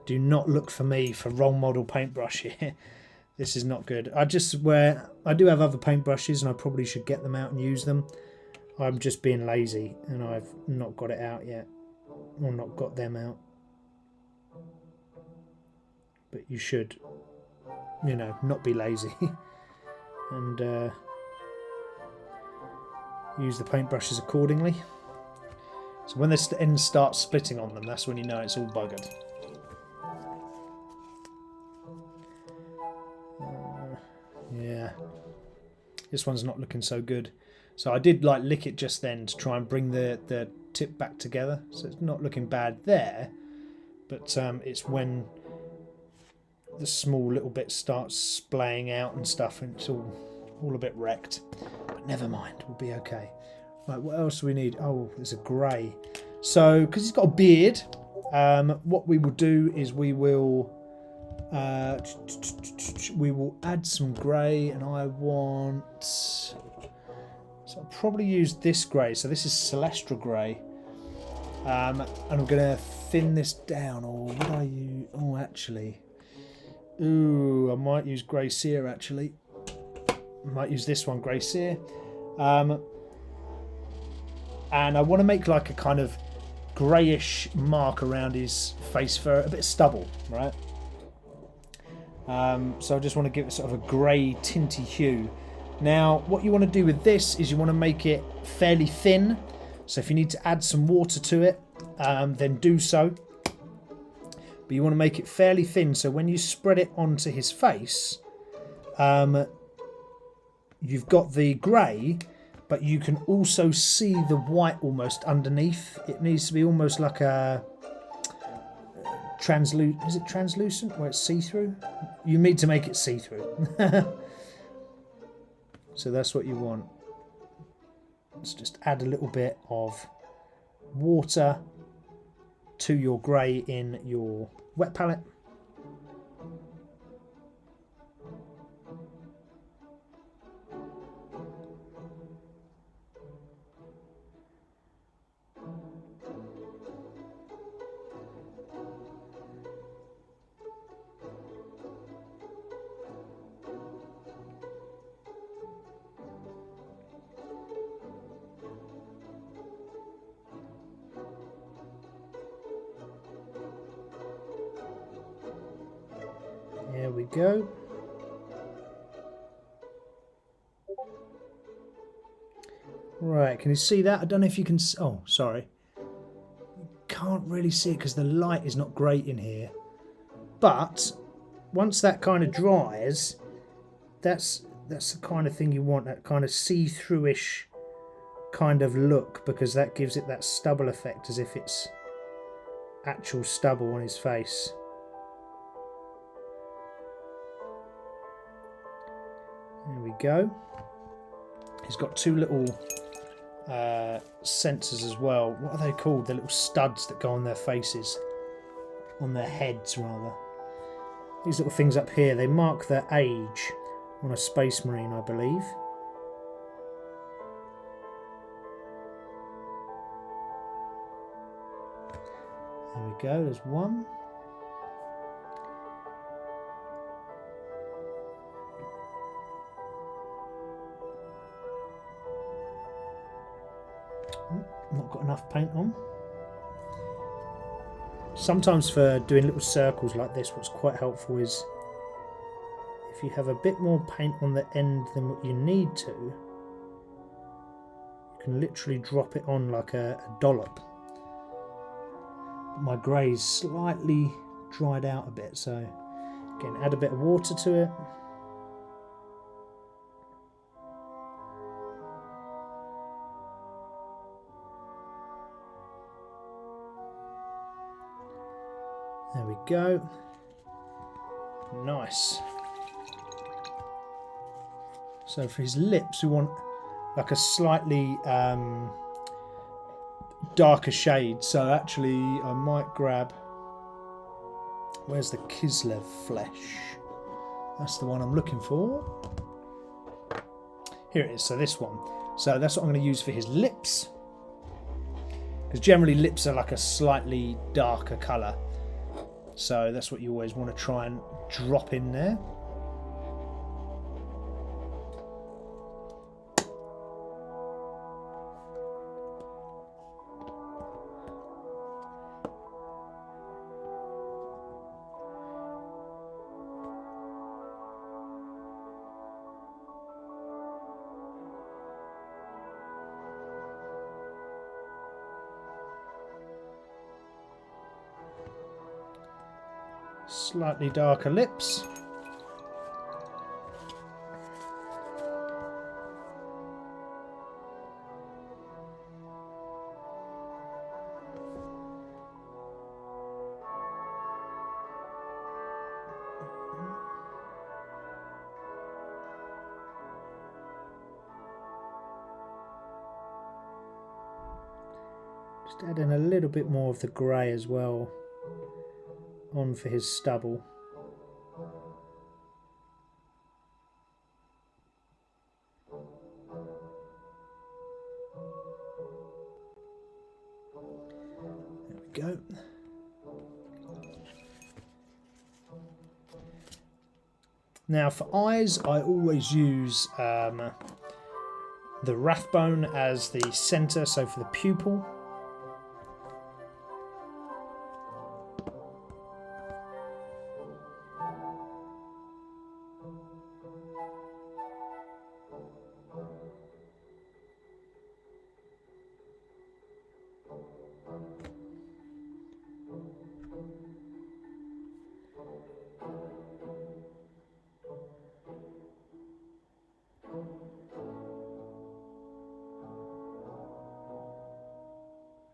B: do not look for me for wrong model paintbrush here. This is not good. I do have other paintbrushes and I probably should get them out and use them. I'm just being lazy and I've not got it out yet, or not got them out. But you should, you know, not be lazy and use the paintbrushes accordingly. So when the ends start splitting on them, that's when you know it's all buggered. Yeah, this one's not looking so good. So I did like lick it just then to try and bring the tip back together. So it's not looking bad there, but it's when the small little bit starts splaying out and stuff, and it's all a bit wrecked. But never mind, we'll be okay. Right, what else do we need? Oh, there's a grey. So, because he's got a beard, what we will do is we will add some grey, and I want... So I'll probably use this grey. So this is Celestra grey. And I'm going to thin this down. Or would I use... Oh, actually... Ooh, I might use grey sear, actually. I might use this one, grey sear. And I want to make like a kind of greyish mark around his face for a bit of stubble, right? So I just want to give it sort of a grey tinty hue. Now, what you want to do with this is you want to make it fairly thin. So if you need to add some water to it, then do so. But you want to make it fairly thin, so when you spread it onto his face, you've got the grey, but you can also see the white almost underneath. It needs to be almost like a is it translucent, where it's see-through? You need to make it see-through. So that's what you want. Let's just add a little bit of water to your grey in your wet palette. There we go. Right, can you see that? I don't know if you can... Oh, sorry. Can't really see it because the light is not great in here. But once that kind of dries, that's the kind of thing you want, that kind of see-through-ish kind of look, because that gives it that stubble effect as if it's actual stubble on his face. There we go. He's got two little sensors as well. What are they called? The little studs that go on their faces. On their heads, rather. These little things up here, they mark their age on a Space Marine, I believe. There we go, there's one. Not got enough paint on. Sometimes for doing little circles like this, what's quite helpful is if you have a bit more paint on the end than what you need to, you can literally drop it on like a dollop. My grey's slightly dried out a bit, so again, add a bit of water to it. There we go. Nice. So for his lips, we want like a slightly darker shade. So actually, I might grab... Where's the Kislev flesh? That's the one I'm looking for. Here it is. So this one. So that's what I'm going to use for his lips. Because generally lips are like a slightly darker colour. So that's what you always want to try and drop in there. Slightly darker lips. Just add in a little bit more of the grey as well on for his stubble. There we go. Now for eyes, I always use the rathbone as the centre, so for the pupil.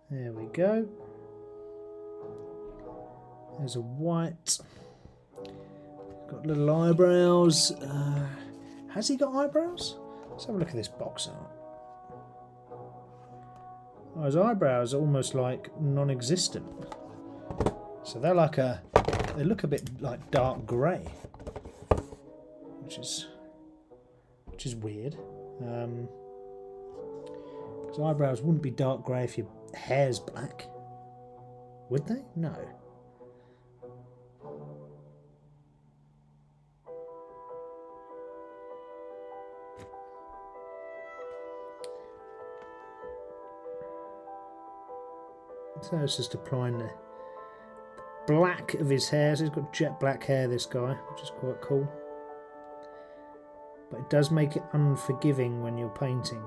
B: There we go. There's a white. Got little eyebrows. Has he got eyebrows? Let's have a look at this box art. Oh, his eyebrows are almost like non-existent. So they're like they look a bit like dark grey, which is weird. Because eyebrows wouldn't be dark grey if your hair's black, would they? No. So it's just applying the black of his hair. So he's got jet black hair, this guy, which is quite cool. But it does make it unforgiving when you're painting.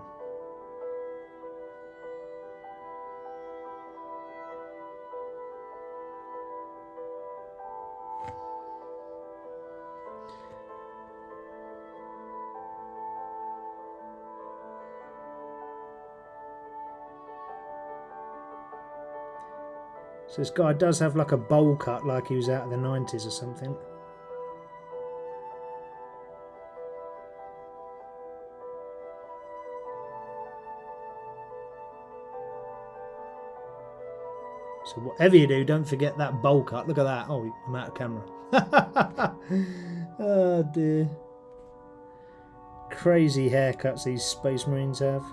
B: So this guy does have like a bowl cut, like he was out of the 90s or something. So whatever you do, don't forget that bowl cut. Look at that. Oh, I'm out of camera. Oh dear. Crazy haircuts these Space Marines have.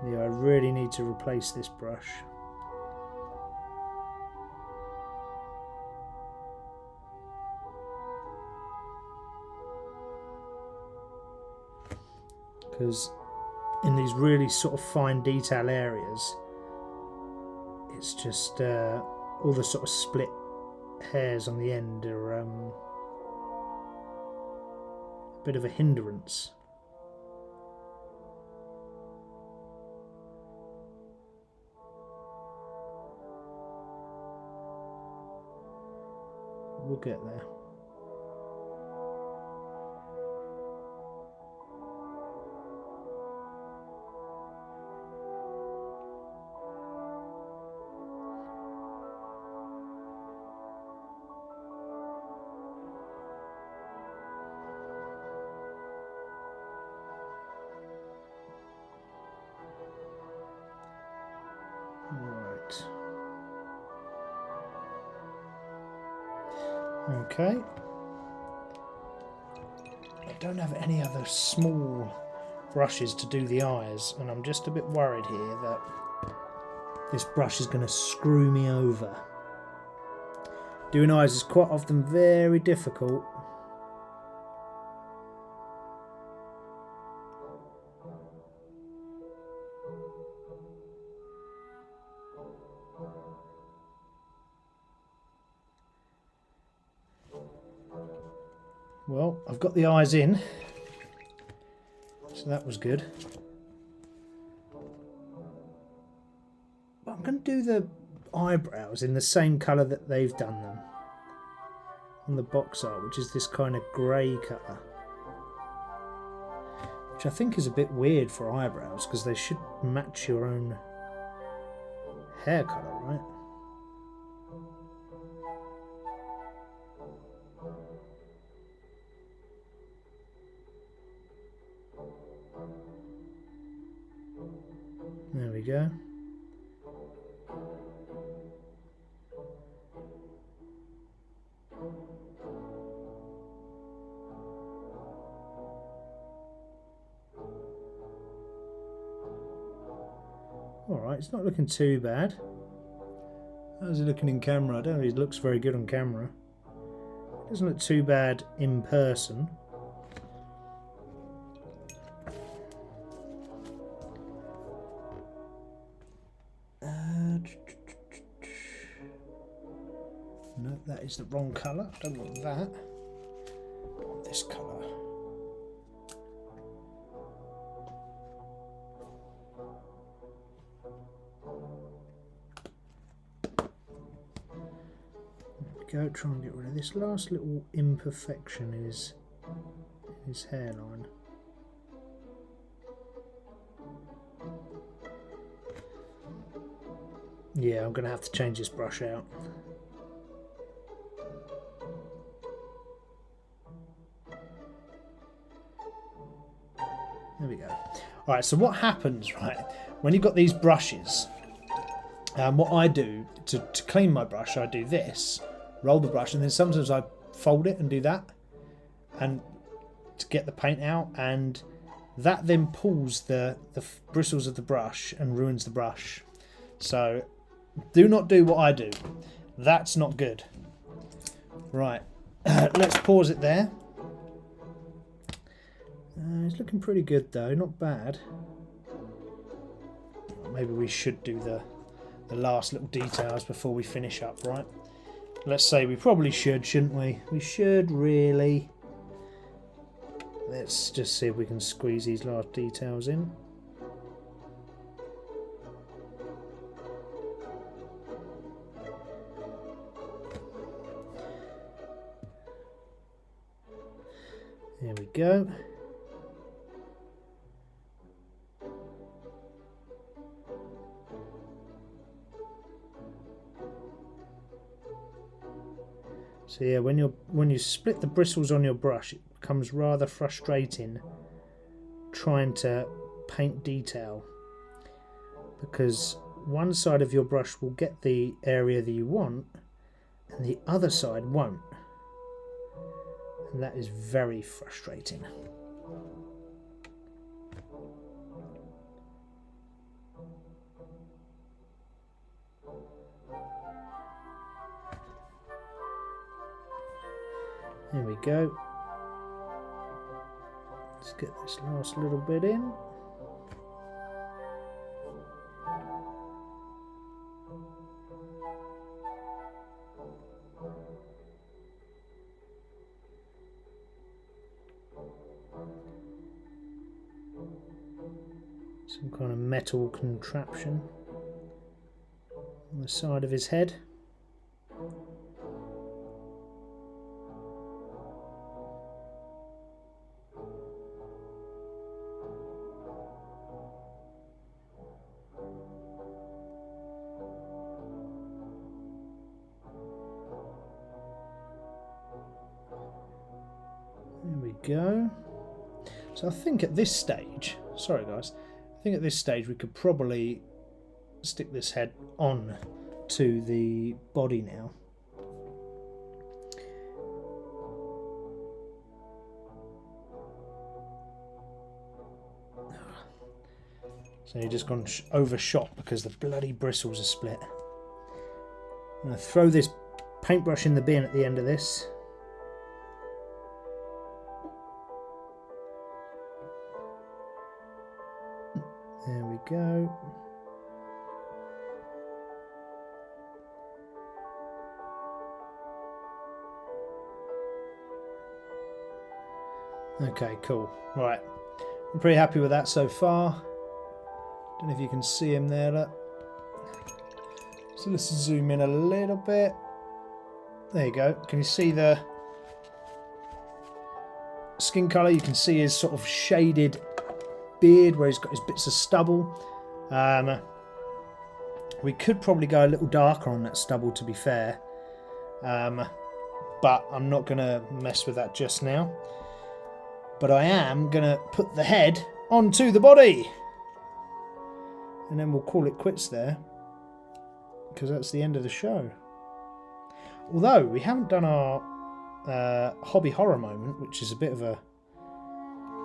B: Yeah, I really need to replace this brush. Because in these really sort of fine detail areas, it's just all the sort of split hairs on the end are a bit of a hindrance. We'll get there. Right. Okay. I don't have any other small brushes to do the eyes, and I'm just a bit worried here that this brush is going to screw me over. Doing eyes is quite often very difficult. Well, I've got the eyes in, so that was good. But I'm going to do the eyebrows in the same colour that they've done them on the box art, which is this kind of grey colour, which I think is a bit weird for eyebrows because they should match your own hair colour, right? There we go. Alright, it's not looking too bad. How's it looking in camera? I don't know if it looks very good on camera. It doesn't look too bad in person. No, that is the wrong colour. I don't want that. I want this colour. Go try and get rid of this last little imperfection in his hairline. Yeah, I'm going to have to change this brush out. There we go. Alright, so what happens, right, when you've got these brushes, what I do to clean my brush, I do this. Roll the brush, and then sometimes I fold it and do that, and to get the paint out, and that then pulls the bristles of the brush and ruins the brush. So do not do what I do. That's not good. Right, let's pause it there. It's looking pretty good though, not bad. Maybe we should do the last little details before we finish up, right? Let's say we probably should, shouldn't we? We should really. Let's just see if we can squeeze these last details in. There we go. So yeah, when you split the bristles on your brush, it becomes rather frustrating trying to paint detail, because one side of your brush will get the area that you want and the other side won't, and that is very frustrating. There we go. Let's get this last little bit in. Some kind of metal contraption on the side of his head. There we go. So I think at this stage, sorry guys, I think at this stage we could probably stick this head on to the body now. So you've just gone overshot because the bloody bristles are split. I'm going to throw this paintbrush in the bin at the end of this. There we go. Okay, cool. Right. I'm pretty happy with that so far. Don't know if you can see him there. Look. So let's zoom in a little bit. There you go. Can you see the skin colour? You can see his sort of shaded beard where he's got his bits of stubble. We could probably go a little darker on that stubble, to be fair. But I'm not going to mess with that just now. But I am going to put the head onto the body. And then we'll call it quits there. Because that's the end of the show. Although, we haven't done our hobby horror moment, which is a bit of a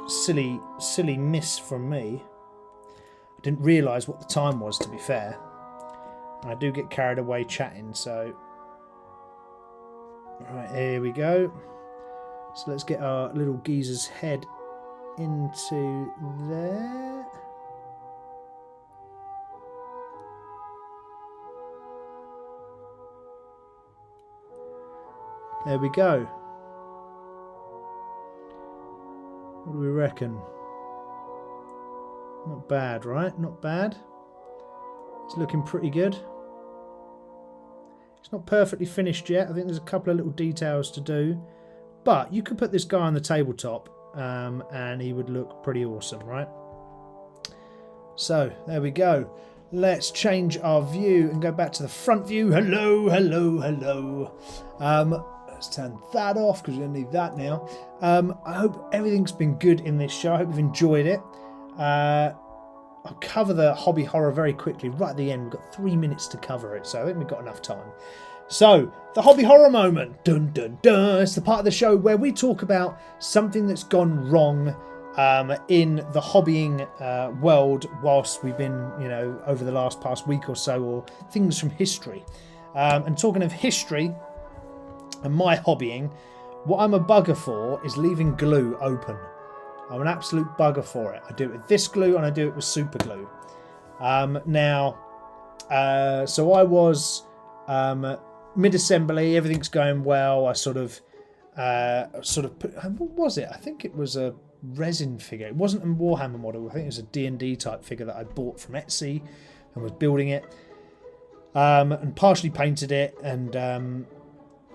B: silly miss from me. I didn't realise what the time was, to be fair. And I do get carried away chatting, so... Right, here we go. So let's get our little geezer's head into there. There we go. What do we reckon? Not bad, right? Not bad. It's looking pretty good. It's not perfectly finished yet. I think there's a couple of little details to do. But you could put this guy on the tabletop and he would look pretty awesome, right? So, there we go. Let's change our view and go back to the front view. Hello, hello, hello. Let's turn that off because we don't need that now. I hope everything's been good in this show. I hope you've enjoyed it. I'll cover the hobby horror very quickly. Right at the end, we've got 3 minutes to cover it, so I think we've got enough time. So, the hobby horror moment. Dun, dun, dun. It's the part of the show where we talk about something that's gone wrong in the hobbying world whilst we've been, over the past week or so, or things from history. And talking of history and my hobbying, what I'm a bugger for is leaving glue open. I'm an absolute bugger for it. I do it with this glue and I do it with super glue. So I was mid-assembly, everything's going well. I sort of put, what was it? I think it was a resin figure. It wasn't a Warhammer model. I think it was a D&D type figure that I bought from Etsy and was building it. And partially painted it, and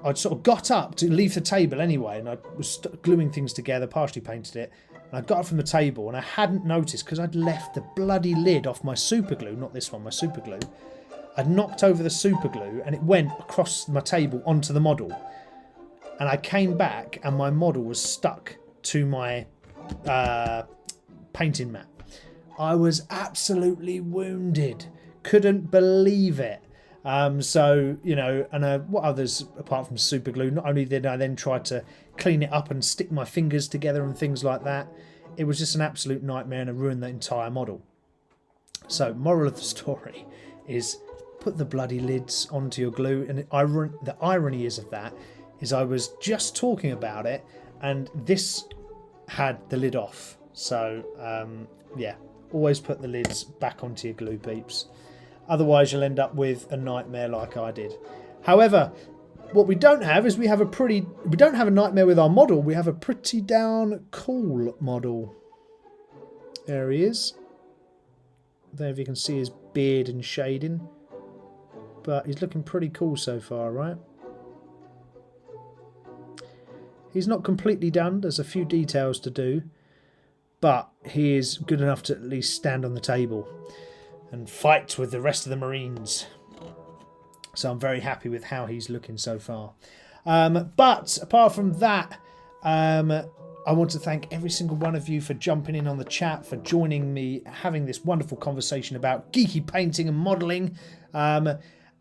B: I'd sort of got up to leave the table anyway, and I was gluing things together, partially painted it, and I got up from the table and I hadn't noticed because I'd left the bloody lid off my super glue, not this one, my super glue. I'd knocked over the super glue and it went across my table onto the model, and I came back and my model was stuck to my painting mat. I was absolutely wounded, couldn't believe it. What others apart from super glue, not only did I then try to clean it up and stick my fingers together and things like that, it was just an absolute nightmare and it ruined the entire model. So, moral of the story is put the bloody lids onto your glue, and the irony is of that is I was just talking about it and this had the lid off. So, yeah, always put the lids back onto your glue, peeps. Otherwise, you'll end up with a nightmare like I did. However, what we don't have is we don't have a nightmare with our model. We have a pretty down cool model. There he is. I don't know if you can see his beard and shading, but he's looking pretty cool so far, right? He's not completely done. There's a few details to do, but he is good enough to at least stand on the table and fight with the rest of the Marines. So I'm very happy with how he's looking so far. But apart from that, I want to thank every single one of you for jumping in on the chat, for joining me, having this wonderful conversation about geeky painting and modelling.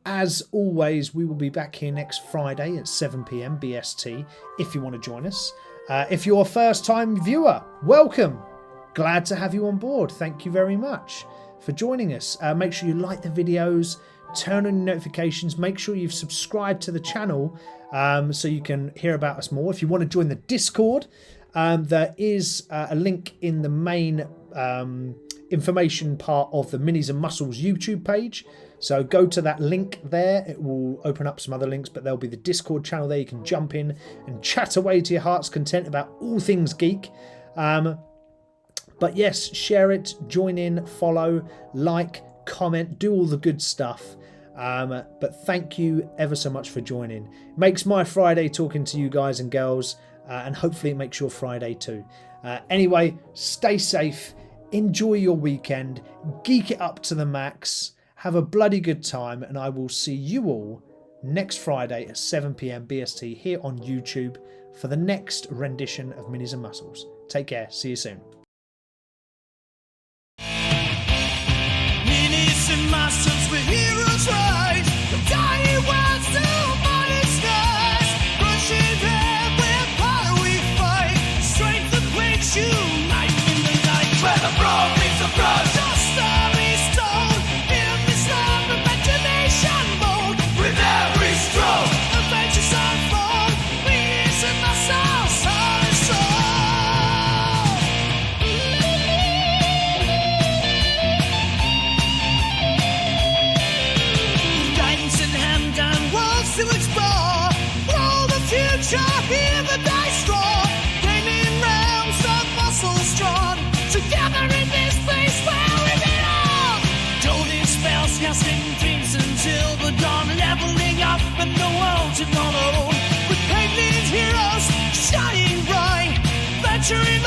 B: As always, we will be back here next Friday at 7 PM BST if you want to join us. If you're a first-time viewer, welcome. Glad to have you on board. Thank you very much for joining us. Make sure you like the videos, turn on notifications, make sure you've subscribed to the channel so you can hear about us more. If you want to join the Discord, there is a link in the main information part of the Minis-N-Muscles YouTube page. So go to that link there. It will open up some other links, but there'll be the Discord channel there. You can jump in and chat away to your heart's content about all things geek. But yes, share it, join in, follow, like, comment, do all the good stuff. But thank you ever so much for joining. It makes my Friday talking to you guys and girls, and hopefully it makes your Friday too. Anyway, stay safe, enjoy your weekend, geek it up to the max, have a bloody good time, and I will see you all next Friday at 7 p.m. BST here on YouTube for the next rendition of Minis and Muscles. Take care. See you soon.
A: Minis and muscles, we're heroes rise. From tiny worlds to mighty skies. Crushing every power we fight. Strength that makes you light in the night. Where the brawn meets the brush. Your story's told in this love imagination mode. With every stroke, adventures unfold. Minis and muscles, heart and soul. Guidance in hand and worlds to explore. Roll the future, hear the dice roar. Gaming realms of muscles drawn. Together in this place where we belong. Golden spells casting dreams until the dawn. Leveling up and the world's in our own. With painted heroes shining bright. Venturing